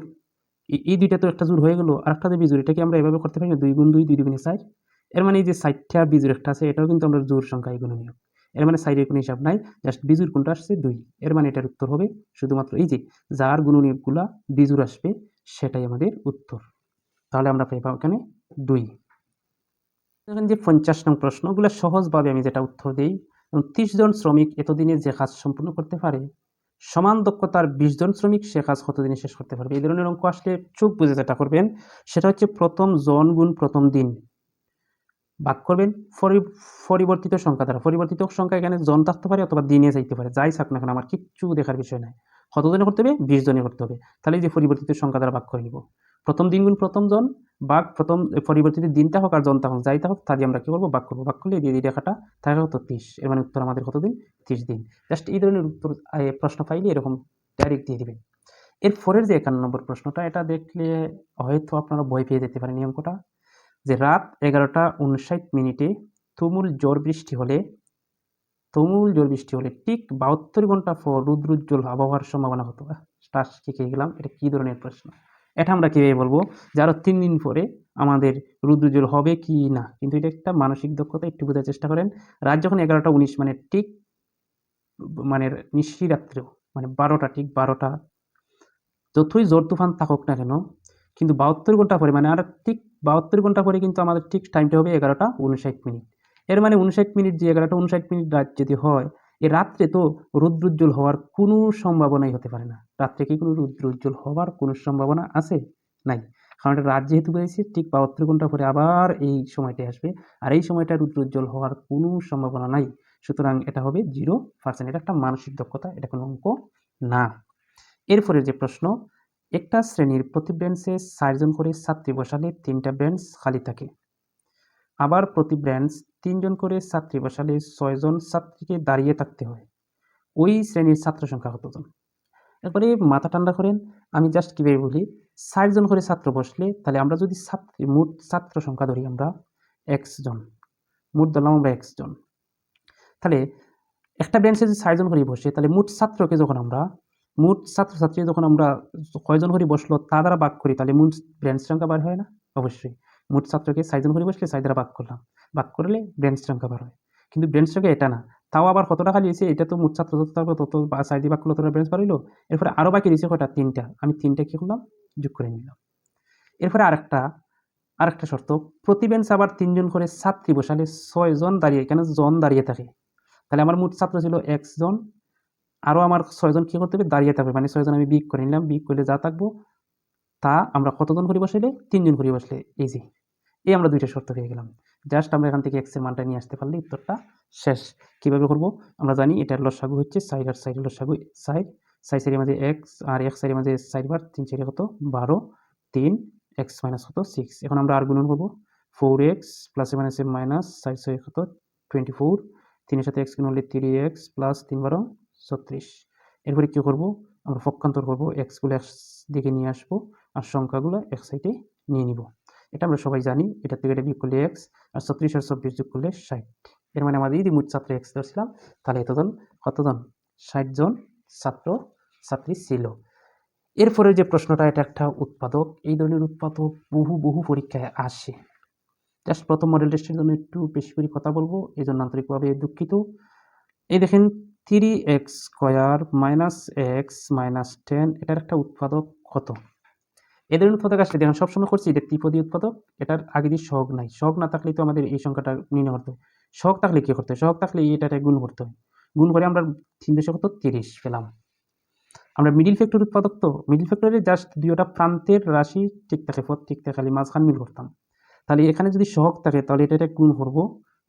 S1: এই দুইটা তো একটা জোর হয়ে গেল, আর একটা যে বিজুর, এটাকে আমরা এভাবে করতে পারি না, 2 গুণ 2 2 দুগুণে 4, এর মানে এই যে 4টা বিজুর একটা আছে, এটাও কিন্তু আমরা জোর সংখ্যা এই গুণনীয়ক, এর মানে 4 এর কোনো হিসাব নাই, জাস্ট বিজুর কোনটা আসছে 2, এর মানে এটার উত্তর হবে শুধুমাত্র এই যে যার গুণনীয়কগুলা বিজুর আসবে সেটাই আমাদের উত্তর, তাহলে আমরা পাইব এখানে 2। দেখেন যে 50 নং প্রশ্ন, ওগুলো সহজভাবে আমি যেটা উত্তর দিই, 30 জন শ্রমিক এতদিনে যে কাজ সম্পূর্ণ করতে পারে, সমান দক্ষতার 20 জন শ্রমিক সে কাজ কতদিনে শেষ করতে পারবে। এই ধরনের অঙ্ক আসলে চোখ বুঝে যেটা করবেন সেটা হচ্ছে প্রথম জন গুণ প্রথম দিন, ভাগ করবেন পরিবর্তিত সংখ্যা দ্বারা। পরিবর্তিত সংখ্যা এখানে জন থাকতে পারে অথবা দিনে যাইতে পারে, যাই থাক না কেন আমার কিচ্ছু দেখার বিষয় নাই, কত জনে করতে হবে 20 জনে করতে হবে, তাহলে এই যে পরিবর্তিত সংখ্যা দ্বারা ভাগ করে নিব, প্রথম দিন গুণ প্রথম জন ভাগ প্রথম পরিবর্তিত দিনটা হোক আর জনটা হোক যাইটা হোক, তাহলে আমরা কী করবো ভাগ করবো, ভাগ করলে দিয়ে রেখাটা থাকে কত 30, এর মানে উত্তর আমাদের কতদিন 30 দিন। জাস্ট এই ধরনের উত্তর প্রশ্ন পাইলে এরকম ডাইরেক্ট দিয়ে দিবেন। এর পরের যে 51 নম্বর প্রশ্নটা, এটা দেখলে হয়তো আপনারা ভয় পেয়ে যেতে পারেন এই অঙ্কটা, যে রাত 11টা 59 মিনিটে তুমুল ঝড় বৃষ্টি হলে ঠিক 72 ঘন্টা পর রৌদ্রোজ্জ্বল আবহাওয়ার সম্ভাবনা কত। স্টার্ট শিখে গেলাম, এটা কী ধরনের প্রশ্ন, এটা আমরা কীভাবে বলবো যে আরও 3 দিন পরে আমাদের রুদ্রোজ্জ্বল হবে কি না, কিন্তু এটা একটা মানসিক দক্ষতা, একটু বোঝার চেষ্টা করেন। রাত যখন 11টা 19 মানে ঠিক মানে নিশি রাত্রেও মানে 12টা ঠিক 12টা যতই জোর তুফান থাকুক না কেন, কিন্তু 72 ঘন্টা পরে মানে আর ঠিক 72 ঘন্টা পরে কিন্তু আমাদের ঠিক টাইমটা হবে 11টা 59 মিনিট। এর মানে 59 মিনিট যে 11টা 59 মিনিট রাত যদি হয়, এ রাত্রে তো রৌদ্রোজ্জ্বল হওয়ার কোনো সম্ভাবনাই হতে পারে না। রাত্রে কি কোনো রৌদ্রোজ্জ্বল হওয়ার কোনো সম্ভাবনা আছে? নাই। কারণ এটা রাত যেহেতু বলেছি ঠিক 72 ঘন্টা পরে আবার এই সময়টাই আসবে। আর এই সময়টা রৌদ্রোজ্জ্বল হওয়ার কোনো সম্ভাবনা নাই। সুতরাং এটা হবে 0%। এটা একটা মানসিক দক্ষতা, এটা কোনো অঙ্ক না। এরপরের যে প্রশ্ন, একটা শ্রেণীর প্রতি বেঞ্চে 4 জন করে ছাত্রী বসালে 3টা বেঞ্চ খালি থাকে। আবার প্রতি বেঞ্চ 3 জন করে ছাত্রী বসালে 6 জন ছাত্রীকে দাঁড়িয়ে থাকতে হয়। ওই শ্রেণীর ছাত্র সংখ্যা কতজন? একবারে মাথা ঠান্ডা করেন। আমি জাস্ট কীভাবে বলি, 4 জন করে ছাত্র বসলে তাহলে আমরা যদি মোট ছাত্র সংখ্যা ধরি আমরা x জন, মোট ধরলাম আমরা x জন। তাহলে একটা বেঞ্চে যদি 4 জন করে বসে, তাহলে মোট ছাত্রছাত্রী যখন আমরা কয়জন করে বসলো তা দ্বারা ভাগ করি, তাহলে মোট বেঞ্চ সংখ্যা বার হয় না? অবশ্যই। মোট ছাত্রকে 4 জন করে বসলে 4 দ্বারা ভাগ করলাম, ভাগ করলে বেঞ্চ সংখ্যা বার হয়। কিন্তু বেঞ্চ সংখ্যা এটা না, তাও আবার কতটা খালি হয়েছে, এটা তো মোট ছাত্র যত থাকবে তত 4 দিয়ে ভাগ করলে ততটা বেঞ্চ বার হইলো। এরপরে আরও বাকি রয়েছে কয়টা? 3টা। আমি 3টা কী করলাম? যোগ করে নিলাম। এরপরে আরেকটা শর্ত, প্রতি বেঞ্চে আবার 3 জন করে ছাত্রী বসালে 6 জন দাঁড়িয়ে, এখানে জন দাঁড়িয়ে থাকে। তাহলে আমার মোট ছাত্র ছিল x জন, আরও আমার 6 জন কী করতে হবে? দাঁড়িয়ে থাকবে। মানে 6 জন আমি বিয়োগ করে নিলাম, বিয়োগ করলে যা থাকবো তা আমরা কতজন করে বসাইলে? 3 জন করে বসলে ইজি। এই আমরা 2টা শর্ত পেয়ে গেলাম। জাস্ট আমরা এখান থেকে x এর মানটা নিয়ে আসতে পারলে উত্তরটা শেষ। কীভাবে করব? আমরা জানি এটার লসাগু হচ্ছে 4 আর 4 এর লসাগু 4, 4 4 এর মাঝে x আর x 4 এর মাঝে 4 বার, 3 4 কত? 12, 3 x মাইনাস কত? 6। এখন আমরা আর গুণন করব, 4x প্লাসে মাইনাসে মাইনাস 4 6 কত? 24, 3 এর সাথে x গুণ হলে 3x প্লাস 3 12 36। এরপরে কী করব? আমরা পক্ষান্তর করব, x গুলো x দিকে নিয়ে আসবো আর সংখ্যাগুলো এক সাইডে নিয়ে নিব। এটা আমরা সবাই জানি, এটা থেকে এটা বিয়োগ করলে x আর 36 আর 24 যোগ করলে 60। এর মানে আমাদের যদি মোট ছাত্র x ধরছিলাম, তাহলে কতজন? 60 জন ছাত্র ছাত্রী ছিল। এরপরে যে প্রশ্নটা, এটা একটা উৎপাদক। এই ধরনের উৎপাদক বহু পরীক্ষায় আসে। জাস্ট প্রথম মডেল টেস্টের জন্য একটু বেশি করে কথা বলবো, এই জন্য আন্তরিকভাবে দুঃখিত। এই দেখেন 3x square minus x minus 10, এটার একটা উৎপাদক কত? এদের উৎপাদক আসলে দেখেন সবসময় করছি এটা ত্রিপদী উৎপাদক, এটার আগে দিয়ে সহগ নাই। সহগ না থাকলে তো আমাদের এই সংখ্যাটা নির্ণয় করতে হয়। সহগ থাকলে কী করতে হয়? সহগ থাকলে এটাকে গুণ করতে হয়। গুণ করে আমরা 3 কত? 30 পেলাম। আমরা মিডিল ফ্যাক্টর উৎপাদক, তো মিডিল ফ্যাক্টরে জাস্ট দুইটা প্রান্তের রাশি ঠিক থাকে, পদ ঠিক থাকে, খালি মাঝখান মিল করতাম। তাহলে এখানে যদি সহগ থাকে তাহলে এটা গুণ করব,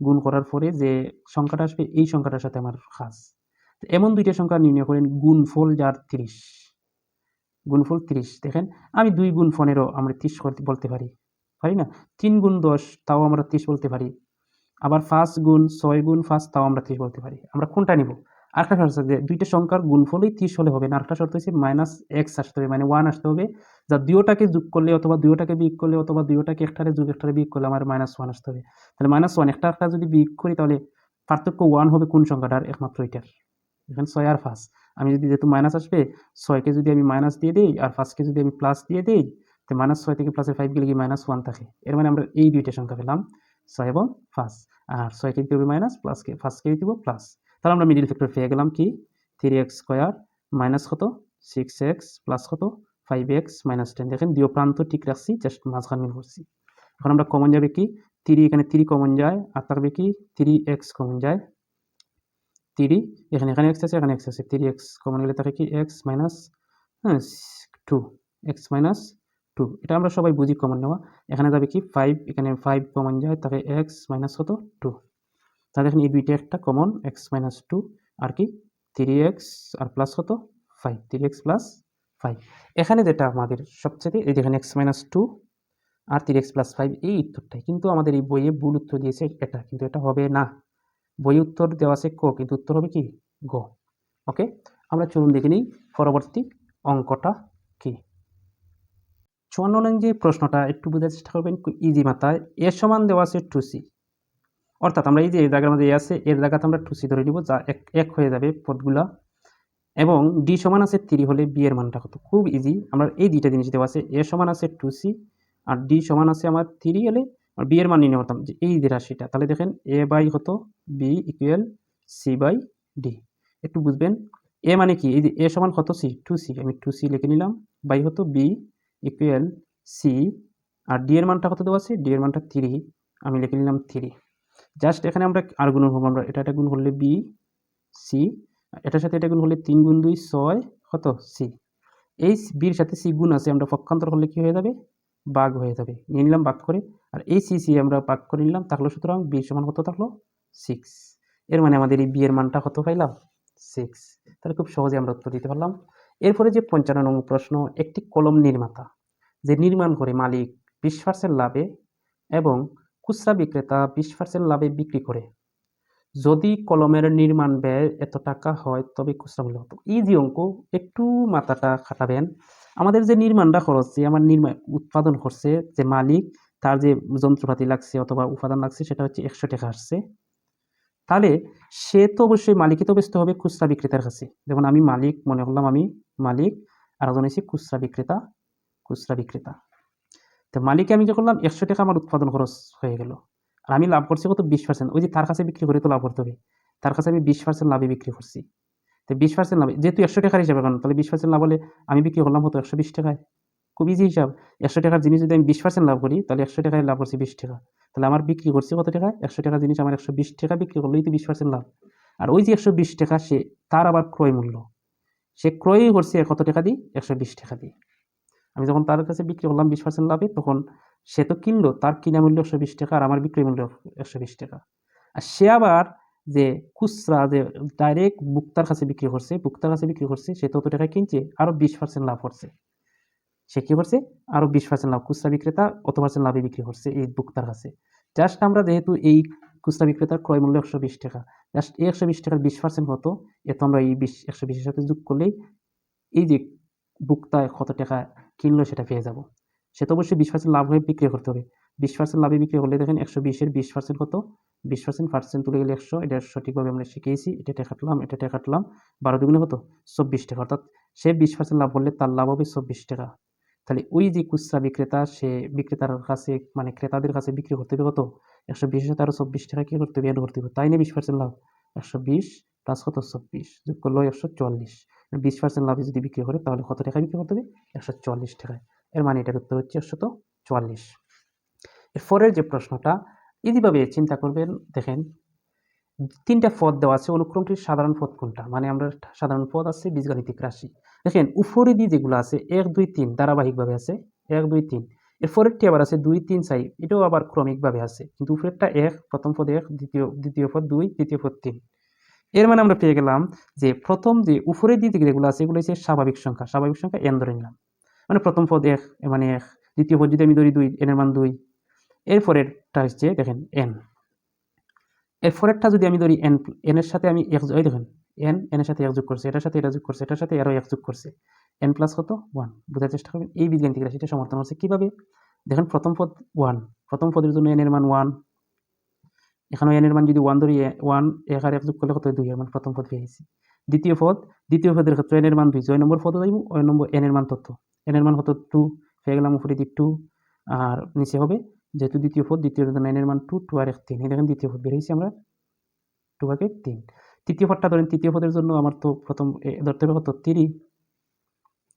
S1: গুণ করার পরে যে সংখ্যাটা আসবে এই সংখ্যাটার সাথে আমার কাজ। এমন দুইটা সংখ্যা নির্ণয় করেন গুণফল যার 30, গুণফল 30। দেখেন আমি 2 গুণ 15 আমরা 30 বলতে পারি না? 3 গুণ 10 তাও আমরা 30 বলতে পারি। আবার 5 গুণ 6 গুণ 5 তাও আমরা 30 বলতে পারি। আমরা কোনটা নিব? আরেকটা শর্ত আছে যে দুইটা সংখ্যার গুণফলই 30 হলে হবে না। আরেকটা শর্ত হচ্ছে মাইনাস x আসতে হবে, মানে 1 আসতে হবে। যা দুইটাকে যোগ করলে অথবা দুইটাকে বিয়োগ করলে অথবা দুইটাকে একটারে যোগ একটারে বিয়োগ করলে আমার -1 আসতে হবে। তাহলে -1 একটা যদি বিয়োগ করি তাহলে পার্থক্য 1 হবে কোন সংখ্যাটার? একমাত্র এটার। এখানে 6 আর 5, আমি যদি যেহেতু মাইনাস আসবে 6 কে যদি আমি মাইনাস দিয়ে দেই আর 5 কে যদি আমি প্লাস দিয়ে দেই, তো -6 থেকে প্লাসে 5 গেলে কি -1 থাকে। এর মানে আমরা এই দুইটা সংখ্যা পেলাম, 6 এবং 5। আর 6 কে দিতে হবে মাইনাস, প্লাস কে 5 কে দিব প্লাস। তাহলে আমরা মিডল ফ্যাক্টর পেয়ে গেলাম কি? 3x স্কয়ার মাইনাস কত? 6x প্লাস কত? 5x minus 10। দেখেন দুই প্রান্ত ঠিক রাখছি, জাস্ট মাঝখান মিল করছি। এখন আমরা কমন যাবে কি? 3, এখানে 3 কমন যায় আর থাকবে কি? 3x কমন যায়। 3 এখানে x আছে, এখানে x আছে। 3x কমন গেলে থাকে কি? x minus 2, x minus 2। এটা আমরা সবাই বুঝি কমন নেওয়া। এখানে যাবে কি? 5, এখানে 5 কমন যায়, তাকে x মাইনাস কত? 2। তাহলে এখানে এই দুইটা একটা কমন, x মাইনাস 2 আর কি? 3x আর প্লাস কত? 5, 3x প্লাস 5। এখানে যেটা আমাদের সবচেয়ে, এই দেখেন x মাইনাস 2 আর 3x প্লাস 5, এই উত্তরটাই। কিন্তু আমাদের এই বইয়ে ভুল উত্তর দিয়েছে এটা, কিন্তু এটা হবে না। বই উত্তর দেওয়া আছে ক, কিন্তু উত্তর হবে কি? গ। ওকে, আমরা চলুন দেখে নিই পরবর্তী অঙ্কটা কি। 54 নং যে প্রশ্নটা একটু বোঝার চেষ্টা করবেন ইজি মাথায়। এ সমান দেওয়া আছে 2c, অর্থাৎ আমরা এই যে এই জায়গার মধ্যে এ আছে, এর জায়গাতে আমরা 2c ধরে নিব, যা এক হয়ে যাবে পদগুলা। এবং ডি সমান আছে 3 হলে বি এর মানটা কত? খুব ইজি, আমরা এই দুইটা জিনিস দেওয়া আছে। এ সমান আছে 2c আর ডি সমান আছে আমার 3 হলে আর বি এর মান নির্ণয় করতাম যে এই যে রাশিটা। তাহলে দেখেন এ বাই কত b equal c by d. একটু বুঝবেন এ মানে কি, এই যে এ সমান কত সি 2c, আমি 2c লিখে নিলাম, বাই কত বি ইকুয়াল সি, আর ডি এর মানটা কত দেওয়া আছে, ডি এর মানটা 3, আমি লিখে নিলাম 3। জাস্ট এখানে আমরা আর গুণ করবো, আমরা এটা গুণ করলে বি সি, এটার সাথে এটা গুণ করলে 3 গুণ 2 6 কত সি। এই বির সাথে সি গুণ আছে, আমরা পক্ষান্তর করলে কি হয়ে যাবে, ভাগ হয়ে যাবে, নিয়ে নিলাম ভাগ করে, আর এই সি সি আমরা ভাগ করে নিলাম, থাকলো সুতরাং বি সমান কত থাকলো 6। এর মানে আমাদের এই বি এর মানটা কত পাইলাম 6। তাহলে খুব সহজে আমরা উত্তর দিতে পারলাম। এরপরে যে 55 নম্বর প্রশ্ন, একটি কলম নির্মাতা যে নির্মাণ করে মালিক 20% লাভে এবং খুচরা বিক্রেতা 20% লাভে বিক্রি করে, যদি কলমের নির্মাণ ব্যয় এত টাকা হয় তবে খুচরা মূল্য কত। ইজি অঙ্ক, একটু মাথাটা খাটাবেন। আমাদের যে নির্মাণটা খরচ, যে আমার উৎপাদন করছে যে মালিক, তার যে যন্ত্রপাতি লাগছে অথবা উপাদান লাগছে সেটা হচ্ছে 100 টাকা আসছে, তাহলে সে তো অবশ্যই মালিকই তো বেচতে হবে খুচরা বিক্রেতার কাছে। যেমন আমি মালিক, মনে করলাম আমি মালিক, আর একজন হচ্ছে খুচরা বিক্রেতা, খুচরা বিক্রেতা। তো মালিকে আমি যে করলাম 100 টাকা আমার উৎপাদন খরচ হয়ে গেল, আর আমি লাভ করছি কত 20%, ওই যে তার কাছে বিক্রি করে তো লাভ করতে হবে, তার কাছে আমি 20% লাভে বিক্রি করছি। তো 20% লাভ যেহেতু 100 টাকার হিসাবে, কারণ তাহলে 20% লাভ হলে আমি বিক্রি করলাম কত 120 টাকায়। খুব ইজি হিসাব, 100 টাকার জিনিস যদি আমি 20% লাভ করি তাহলে 100 টাকায় লাভ করছি 20 টাকা, তাহলে আমার বিক্রি করছি কত টাকায়, 100 টাকার জিনিস আমার 120 টাকা বিক্রি করলেই তো 20% লাভ। আর ওই যে 120 টাকা সে তার আবার ক্রয় মূল্য, সে ক্রয়ই করছে কত টাকা দিয়ে 120 টাকা দিয়ে। আমি যখন তার কাছে বিক্রি করলাম 20% লাভে, তখন সে তো কিনলো, তার কিনা মূল্য 120 টাকা আর আমার বিক্রয় মূল্য 120 টাকা। আর সে আবার যে খুচরা যে ডাইরেক্ট ভোক্তার কাছে বিক্রি করছে, ভোক্তার কাছে বিক্রি করছে, সে তত টাকায় কিনছে, আরও 20% লাভ করছে। সে কি করছে, আরও 20% লাভ, খুচরা বিক্রেতা অত পার্সেন্ট লাভে বিক্রি করছে এই ভোক্তার কাছে। জাস্ট আমরা যেহেতু এই খুচরা বিক্রেতার ক্রয় মূল্য 120 টাকা, জাস্ট এই 120 টাকার 20% কত, এত আমরা এই 120 এর সাথে যোগ করলেই এই যে ভোক্তায় কত টাকা কিনলো সেটা পেয়ে যাব। সে তো অবশ্যই 20% লাভ হয়ে বিক্রি করতে হবে। 20% লাভে বিক্রি করলে দেখেন 120 এর 20% কত, 20% তুলে গেলে 100, এটা সঠিকভাবে আমরা শিখেছি। এটা কাটলাম, এটা কাটলাম, 12 দুগুণে কত 24 টাকা, অর্থাৎ সে 20% লাভ করলে তার লাভ হবে 24 টাকা। তাহলে ওই যে খুচরা বিক্রেতা, সে বিক্রেতার কাছে মানে ক্রেতাদের কাছে বিক্রি করতে হবে কত 120 এর সাথে আরও 24 টাকা কি করতে হবে, অ্যাড করতে হবে, তাই না 20% লাভ। 120 প্লাস কত 24 যোগ করলে 140, 20% লাভে যদি বিক্রি করে তাহলে কত টাকা বিক্রি করতে হবে 140 টাকায়। এর মানে এটার উত্তর হচ্ছে 144। এরপরের যে প্রশ্নটা ইজিভাবে চিন্তা করবেন, দেখেন 3টা পদ দেওয়া আছে, অনুক্রমটির সাধারণ পদ কোনটা, মানে আমরা সাধারণ পদ আছে বীজগাণিতিক রাশি। দেখেন উপরে দিয়ে যেগুলো আছে 1 2 3 ধারাবাহিকভাবে আছে 1 2 3, এর পরেরটি আবার আছে 2 3 4, এটাও আবার ক্রমিকভাবে আছে, কিন্তু উপরেরটা 1, প্রথম পদ 1, দ্বিতীয় পদ 2, তৃতীয় পদ 3। এর মানে আমরা পেয়ে গেলাম যে প্রথম যে উপরের দিকে যেগুলো আছে এগুলো হচ্ছে স্বাভাবিক সংখ্যা, স্বাভাবিক সংখ্যা n ধরে নিলাম, মানে প্রথম পদ 1 মানে 1, দ্বিতীয় পদ যদি আমি ধরি 2, n এর মান 2, এরপরেরটা হচ্ছে দেখেন n, এরপরেরটা যদি আমি ধরি n, n এর সাথে আমি এক, ওই দেখেন n এর সাথে 1 যোগ করছে, এটার সাথে এটা যোগ করছে, এটার সাথে আরও 1 যোগ করছে, n প্লাস কত 1। বোঝার চেষ্টা করবেন এই বীজগাণিতিক রাশিটা সমর্থন হচ্ছে কিভাবে। দেখেন প্রথম পদ 1, প্রথম পদের জন্য n এর মান 1, এখানে n এর মান যদি 1 ধরি 1, 1 আর 1 যোগ করলে কত 2, এর মান প্রথম পদ পেয়ে গেছি। দ্বিতীয় পদের ক্ষেত্রে n এর মান 2, 6 নম্বর পদে যাইব, ওই নম্বর n এর মান তত, n এর মান কত 2 পেয়ে গেলাম, উপরে দিক 2 আর নিচে হবে যেহেতু দ্বিতীয় পদ, দ্বিতীয় জন্য n এর মান 2, 2 আর 1 3, এই দেখেন দ্বিতীয় পদ বের হয়েছে আমরা 2 ভাগে 3। তৃতীয় পদটা ধরেন, তৃতীয় পদের জন্য আমার তো প্রথম ধরতে হবে কত 3,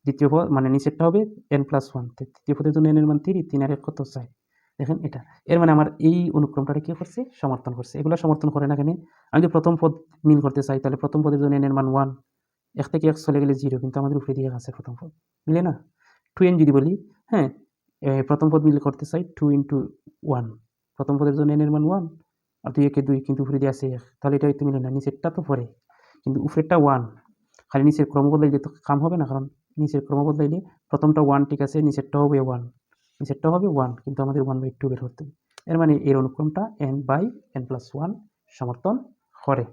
S1: দ্বিতীয় পদ মানে নিচেরটা হবে n প্লাস 1, তৃতীয় পদের জন্য n এর মান 3, 3 আর 1 কত 4, দেখেন এটা। এর মানে আমার এই অনুক্রমটা কি করছে সমর্থন করছে, এগুলো সমর্থন করে না কেন, আমি যদি প্রথম পদ মিল করতে চাই তাহলে প্রথম পদের জন্য n এর মান 1, 1 থেকে 1 চলে গেলে 0, কিন্তু আমাদের উপরে দিয়ে আছে প্রথম পদ, মিলে না। 2n যদি বলি, হ্যাঁ প্রথম পদ মিল করতে চাই 2 ইন্টু 1, প্রথম পদের জন্য n এর মান 1 আর 2 একে 2, কিন্তু উপরে দিয়ে আছে 1, তাহলে এটা হয়তো মিলে না, নিচেরটা তো পরে, কিন্তু উপরেরটা 1, খালি নিচের ক্রম বদলাইলে তো কাম হবে না, কারণ নিচের ক্রম বদলাইলে প্রথমটা 1 ঠিক আছে, নিচেরটাও হবে 1, নিচেরটাও হবে 1, কিন্তু আমাদের 1/2 বের করতে হবে। এর মানে এর অনুক্রমটা n/n+1 সমর্থন করে।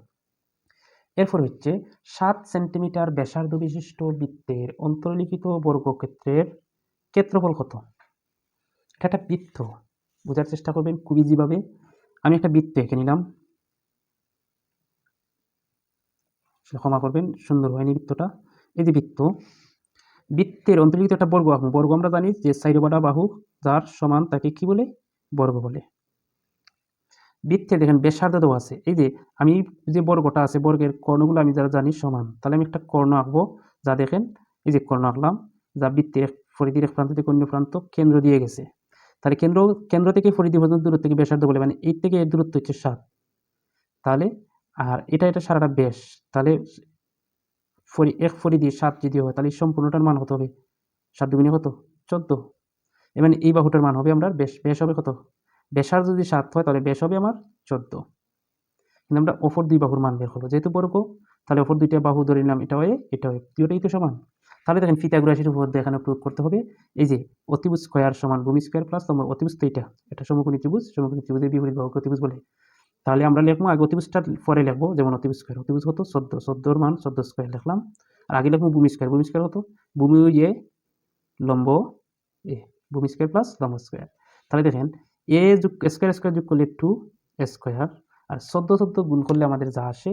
S1: এরপর হচ্ছে 7 সেন্টিমিটার ব্যাসার্ধ বিশিষ্ট বৃত্তের অন্তর্লিখিত বর্গক্ষেত্রের ক্ষেত্রফল কত। এটা একটা বৃত্ত, বোঝার চেষ্টা করবেন খুব ইজিভাবে। আমি একটা বৃত্ত এঁকে নিলাম, ক্ষমা করবেন সুন্দর হয়নি বৃত্তটা, এই যে বৃত্ত, বৃত্তের অন্তর্লিখিত একটা বর্গ আঁকবো। বর্গ আমরা জানি যে চাইরোবাটা বাহু যার সমান তাকে কি বলে? বর্গ বলে। বৃত্তে দেখেন ব্যাসার্ধ দেওয়া আছে। এই যে আমি যে বর্গটা আছে বর্গের কর্ণগুলো আমি যারা জানি সমান, তাহলে আমি একটা কর্ণ আঁকবো। যা দেখেন এই যে কর্ণ আঁকলাম, যা বৃত্তের পরিধির এক প্রান্ত থেকে অন্য প্রান্ত কেন্দ্র দিয়ে গেছে। তাহলে কেন্দ্র থেকে পরিধি পর্যন্ত দূরত্ব থেকে ব্যাসার্ধ বলে, মানে এই থেকে এর দূরত্ব হচ্ছে 7। তাহলে আর এটা সারাটা ব্যাস। তাহলে এক পরিধি 7 যদি হয় তাহলে সম্পূর্ণটার মান কত হবে? 7 দুগুণে কত? 14। মানে এই বাহুটার মান হবে আমরা ব্যাস হবে কত? ব্যাসার্ধ যদি 7 হয় তাহলে ব্যাস হবে আমার 14। কিন্তু আমরা অপর দুই বাহুর মান বের করবো, যেহেতু বর্গ তাহলে অপর দুইটা বাহু ধরে নিলাম, এটা হয়ে এটা হয়ে, দুটোই তো সমান। তাহলে দেখেন পিথাগোরাসের উপপাদ্য এখানে প্রয়োগ করতে হবে। এই যে অতিভুজ স্কয়ার সমান ভূমি স্কয়ার প্লাস তোমার অতিভুজ তো এটা সমকোণী ত্রিভুজ, সমকোণী ত্রিভুজের বিপরীত বাহুকে অতিভুজ বলে। তাহলে আমরা লিখবো আগে অতিভুজটা পরে লিখবো, যেমন অতিভুজ স্কয়ার, অতিভুজ কত? 14, 14 মান 14 স্কয়ার লিখলাম। আর আগে লিখবো ভূমি স্কয়ার, ভূমি স্কয়ার কত? ভূমি এ লম্ব এ, ভূমি স্কয়ার প্লাস লম্ব স্কয়ার। তাহলে দেখেন এ যোগ স্কয়ার স্কয়ার যোগ করলে 2 স্কয়ার, আর 14 গুণ করলে আমাদের যা আসে,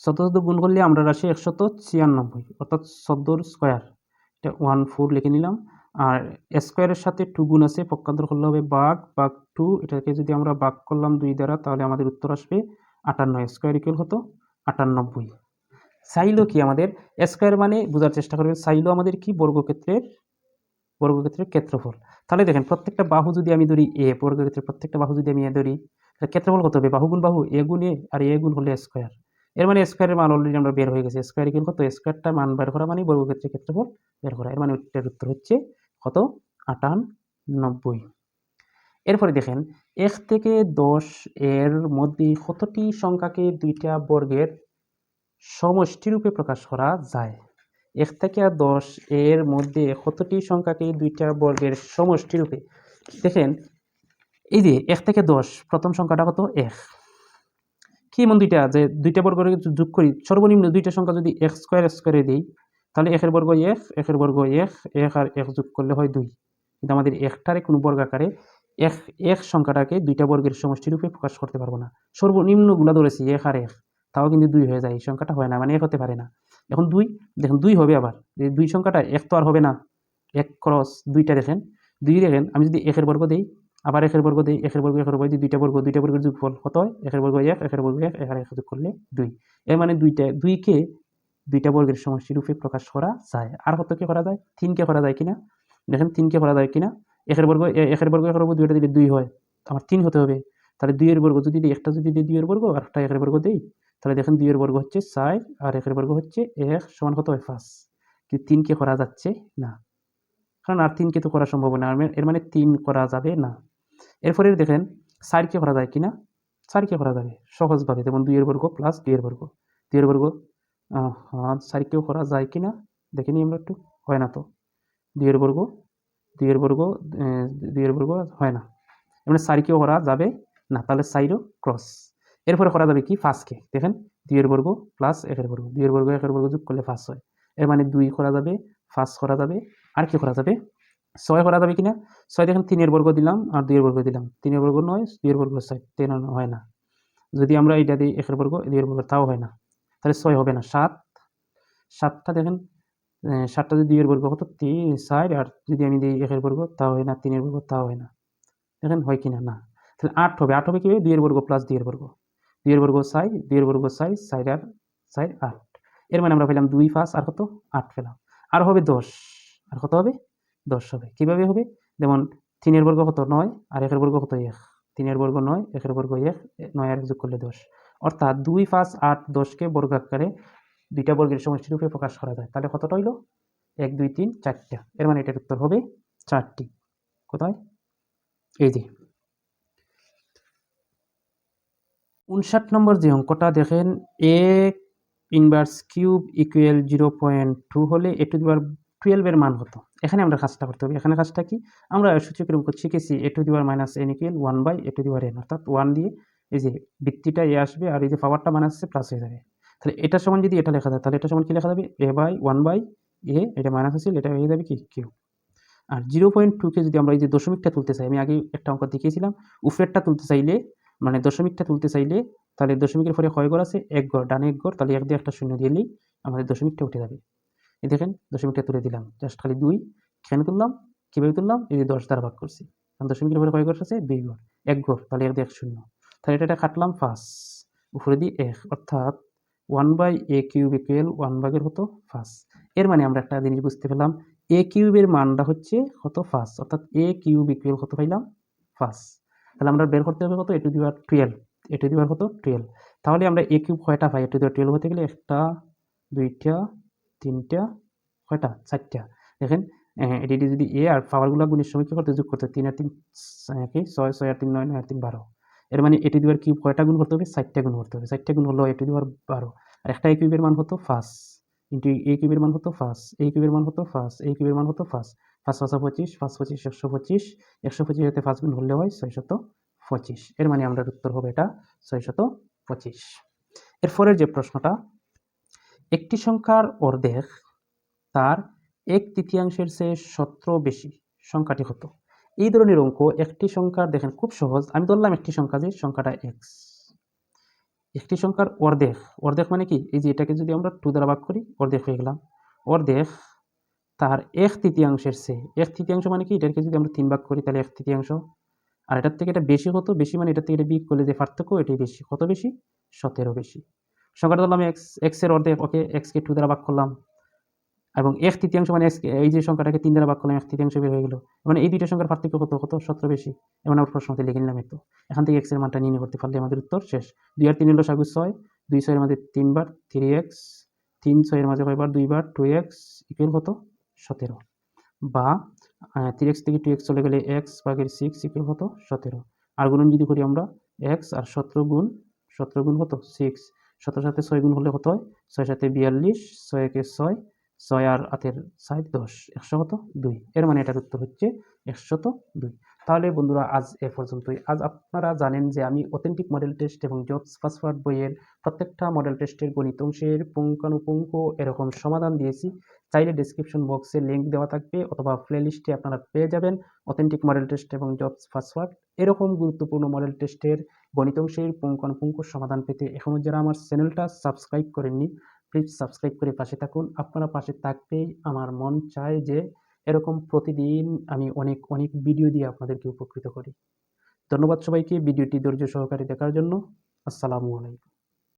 S1: 14 গুণ করলে আমরা আসে 196, অর্থাৎ 14 স্কয়ার, এটা 14 লিখে নিলাম। আর স্কয়ারের সাথে 2 গুণ আছে, পক্ষান্তর করলে হবে ভাগ 2, এটাকে যদি আমরা ভাগ করলাম 2 দ্বারা তাহলে আমাদের উত্তর আসবে 58। স্কয়ার ইকুয়াল কত? 98। চাইলো কি আমাদের? স্কয়ার মানে বোঝার চেষ্টা করবেন, চাইলো আমাদের কি? বর্গক্ষেত্রের ক্ষেত্রফল। তাহলে দেখেন প্রত্যেকটা বাহু যদি আমি ধরি এ, বর্গক্ষেত্রের প্রত্যেকটা বাহু যদি আমি এ ধরি, তাহলে ক্ষেত্রফল কত হবে? বাহু গুণ বাহু, এ গুণ এ, আর এ গুণ হলে স্কয়ার। এর মানে স্কয়ারের মান অলরেডি আমরা বের হয়ে গেছে। স্কয়ার ইকুয়াল কত? স্কয়ারটা মান বের করা মানে বর্গক্ষেত্রের ক্ষেত্রফল বের করা। এর মানে এটার উত্তর হচ্ছে কত? 98। এরপরে দেখেন 1 থেকে 10 এর মধ্যে কতটি সংখ্যাকে দুইটা বর্গের সমষ্টিরূপে প্রকাশ করা যায়? 1 থেকে 10 এর মধ্যে কতটি সংখ্যাকে দুইটা বর্গের সমষ্টিরূপে? দেখেন এই যে 1 থেকে 10 প্রথম সংখ্যাটা কত? 1। কি এমন দুইটা যে দুইটা বর্গের যোগ করি, সর্বনিম্ন দুইটা সংখ্যা যদি x স্কয়ার স্কয়ারে দেই, তাহলে 1 এর বর্গ 1, 1 এর বর্গ 1, 1 আর 1 যোগ করলে হয় 2। কিন্তু আমাদের 1টারে কোনো বর্গাকারে 1 সংখ্যাটাকে দুইটা বর্গের সমষ্টিরূপে প্রকাশ করতে পারবো না। সর্বনিম্নগুলা ধরেছি 1 আর 1, তাও কিন্তু 2 হয়ে যায়। এই সংখ্যাটা হয় না, মানে 1 হতে পারে না। এখন 2, দেখেন 2 হবে আবার। এই 2 সংখ্যাটা 1 তো আর হবে না। 1 ক্রস 2টা দেখেন, 2 দেখেন আমি যদি 1 এর বর্গ দেই, আবার 1 এর বর্গ দেই, 1 এর বর্গ 1 এর বর্গ, দুইটা বর্গের যোগফল কত হয়? 1 এর বর্গ 1, 1 এর বর্গ 1, 1 আর 1 যোগ করলে 2। এর মানে 2 কে দুইটা বর্গের সমষ্টিরূপে প্রকাশ করা যায়। আর কত কে করা যায়? 3 কে করা যায় কিনা? দেখেন 3 কে করা যায় কিনা? 1 এর বর্গ 1 এর বর্গ 1 এর বর্গ, দুইটা দিলে 2 হয়। আমার 3 হতে হবে। তাহলে 2 এর বর্গ যদি দিই, একটা যদি দিই 2 এর বর্গ আর একটা 1 এর বর্গ দেই, তাহলে দেখেন 2 এর বর্গ হচ্ছে 4 আর 1 এর বর্গ হচ্ছে 1 সমান কত হয়? 5। কিন্তু 3 কে করা যাচ্ছে না। কারণ আর 3 কে তো করা সম্ভব না। এর মানে 3 করা যাবে না। এরপরে দেখেন 4 কে করা যায় কিনা? 4 কে করা যাবে সহজভাবে, যেমন 2 এর বর্গ প্লাস 2 এর বর্গ। 2 এর বর্গ 4 কেও করা যায় কিনা দেখে নিই আমরা একটু। হয় না তো। 2 এর বর্গ 2 এর বর্গ 2 এর বর্গ হয় না। এমনি 4 কেও করা যাবে না, তাহলে 4 ও ক্রস। এরপরে করা যাবে কি? 5 কে। দেখেন 2 এর বর্গ প্লাস 1 এর বর্গ। 2 এর বর্গ 1 এর বর্গ যোগ করলে 5 হয়। এর মানে 2 করা যাবে, 5 করা যাবে। আর কি করা যাবে? 6 করা যাবে কিনা? 6 দেখেন 3 এর বর্গ দিলাম আর 2 এর বর্গ দিলাম। 3 এর বর্গ 9, 2 এর বর্গ 6, 3 হয় না। যদি আমরা এইটা দিই 1 এর বর্গ 2 এর বর্গ, তাও হয় না। তাহলে 6 হবে না। 7টা দেখেন 7টা যদি 2 এর বর্গ কত? 3, 4, আর যদি আমি দিই 1 এর বর্গ, তাও হয় না। 3 এর বর্গ, তাও হয় না। দেখেন হয় কিনা? না। তাহলে 8 হবে। 8 হবে কিভাবে? 2 এর বর্গ প্লাস 2 এর বর্গ। 2 এর বর্গ 4, 2 এর বর্গ 4, 4 আর 4 8। এর মানে আমরা পেলাম 2, 5 আর কত? 8 পেলাম। আর হবে 10। আর কত হবে? 10 হবে। কিভাবে হবে? যেমন 3 এর বর্গ কত? 9 আর 1 এর বর্গ কত? 1। 3 এর বর্গ 9, 1 এর বর্গ 1, 9 আর 1 যোগ করলে 10। অর্থাৎ 2, 5, 8, 10 কে বর্গাকারে দুইটা বর্গের সমষ্টিরূপে প্রকাশ করা যায়। তাহলে কতটা হইল? 1, 2, 3, 4টা। এর মানে এটার উত্তর হবে 4টি। কোথায়? এই যে 59 নম্বর যে অঙ্কটা দেখেন, a ইনভার্স কিউব ইকুয়াল 0.2 হলে a টু দি পাওয়ার 12 এর মান কত? এখানে আমরা কাজটা করতে হবে। এখানে কাজটা কি? আমরা সূচকের অঙ্ক শিখেছি a to the power minus n equal 1/a two the power n, অর্থাৎ 1 দিয়ে এই যে বৃত্তিটা a আসবে আর এই যে পাওয়ারটা মাইনাস আছে প্লাস হয়ে যাবে। তাহলে এটার সমান যদি এটা লেখা যায়, তাহলে এটার সমান কি লেখা যাবে? a/1/a, এটা মাইনাস আছে, এটা হয়ে যাবে কি? কিউব। আর 0.2 কে যদি আমরা এই যে দশমিকটা তুলতে চাই, আমি আগে একটা অঙ্ক দেখিয়েছিলাম, উপরেরটা তুলতে চাইলে মানে দশমিকটা তুলতে চাইলে, তাহলে দশমিকের পরে কয় ঘর আছে? 1 ঘর, ডানে 1 ঘর, তাহলে 1 দিয়ে একটা শূন্য দিলেই আমাদের দশমিকটা উঠে যাবে। এই দেখেন দশমিকটা তুলে দিলাম, জাস্ট খালি 2 কেন তুললাম, কীভাবে তুললাম, এই যে 10 দ্বারা ভাগ করছি, কারণ দশমিকের পরে কয় ঘর আছে, 2 ঘর, 1 ঘর, তাহলে 1 দিয়ে 1 শূন্য, তাহলে এটা কাটলাম 5, উপরে দিয়ে 1, অর্থাৎ 1/a কিউব ইকুয়াল 1 ভাগের হতো 5। এর মানে আমরা একটা জিনিস বুঝতে পেলাম, a কিউবের মানটা হচ্ছে কত, 5, অর্থাৎ a কিউব ইকুয়াল কত পাইলাম, 5। তাহলে আমরা বের করতে হবে কত, a to the power 12, a to the power কত 12। তাহলে আমরা a কিউব কয়টা পাই, a টু দি পাওয়ার 12 হতে গেলে 1টা 2টা 3টা কয়টা, 4টা। দেখেন এটি যদি a আর পাওয়ারগুলো গুণের সময় কি করতে, যোগ করতে, 3 আর 3 কি 6, 6 আর 3 9, 9 আর 3 12। এর মানে a to the power cube কয়টা গুণ করতে হবে, 4টা গুণ করতে হবে, 4টা গুণ হলো a টু দি পাওয়ার 12। আর একটা a কিউবের মান হতো 5 ইন্টু a কিউবের মান হতো 5, a কিউবের মান হতো 5, a কিউবের মান হতো 5, 5 5 25, 5 25 125, 125 হতে 5 গুণ হলে হয় 625। এর মানে আমাদের উত্তর হবে এটা 625। এরপরের যে প্রশ্নটা, একটি সংখ্যার অর্ধেক তার 1/3 চেয়ে 17 বেশি, সংখ্যাটি কত? এই ধরনের অঙ্ক একটি সংখ্যার, দেখেন খুব সহজ, আমি ধরলাম একটি সংখ্যা, যে সংখ্যাটা x, একটি সংখ্যার অর্ধেক, অর্ধেক মানে কি, এই যে এটাকে যদি আমরা 2 দ্বারা ভাগ করি, অর্ধেক হয়ে গেলাম, অর্ধেক তার 1/3 চেয়ে, 1/3 মানে কি, এটাকে যদি আমরা 3 ভাগ করি তাহলে 1/3, আর এটার থেকে এটা বেশি কত, বেশি মানে এটার থেকে এটা বিয়োগ করলে যে পার্থক্য, এটাই বেশি, কত বেশি, 17 বেশি। সংখ্যাটা ধরলাম x, x এর অর্ধেক, ওকে, x কে 2 দ্বারা ভাগ করলাম, এবং 1/3 মানে এই যে সংখ্যাটাকে 3 দ্বারা ভাগ করলাম, 1/3 বের হয়ে গেল, মানে এই দুইটা সংখ্যার পার্থক্য কত, 17 বেশি। এখন আমরা প্রশ্নতে লিখে নিলাম এত, এখান থেকে x এর মানটা নির্ণয় করতে পারলে আমাদের উত্তর শেষ। 2 আর 3 হলো 6, 2 6 এর মাঝে 3 বার 3x, 3 6 এর মাঝে কয়বার 2 বার 2x ইকুয়াল কত, 17। বা 3x থেকে 2x চলে গেলে x ভাগের 6 ইকুয়াল কত, 17। আর গুণন যদি করি আমরা, x আর 17 গুণ কত, 6, 17 সাথে 6 গুণ হলে কত হয়, 6 সাথে 42, 6 একে 6, 6 আর 8 60, 10, 100 কত, 2। এর মানে এটার উত্তর হচ্ছে 102। তাহলে বন্ধুরা আজ এ পর্যন্তই। আজ আপনারা জানেন যে আমি অথেন্টিক মডেল টেস্ট এবং জবস পাসওয়ার্ড বইয়ের প্রত্যেকটা মডেল টেস্টের গণিত অংশের পুঙ্খানুপুঙ্খ এরকম সমাধান দিয়েছি। চাইলে ডেসক্রিপশন বক্সে লিঙ্ক দেওয়া থাকবে, অথবা প্লেলিস্টে আপনারা পেয়ে যাবেন অথেন্টিক মডেল টেস্ট এবং জবস পাসওয়ার্ড। এরকম গুরুত্বপূর্ণ মডেল টেস্টের গণিত অংশের পুঙ্খানুপুঙ্খ সমাধান পেতে এখনও যারা আমার চ্যানেলটা সাবস্ক্রাইব করেননি, প্লিজ সাবস্ক্রাইব করে পাশে থাকুন। আপনারা পাশে থাকলেই আমার মন চায় যে এরকম প্রতিদিন আমি অনেক অনেক ভিডিও দিয়ে আপনাদেরকে উপকৃত করি। ধন্যবাদ সবাইকে ভিডিওটি ধৈর্য সহকারে দেখার জন্য। আসসালামু আলাইকুম।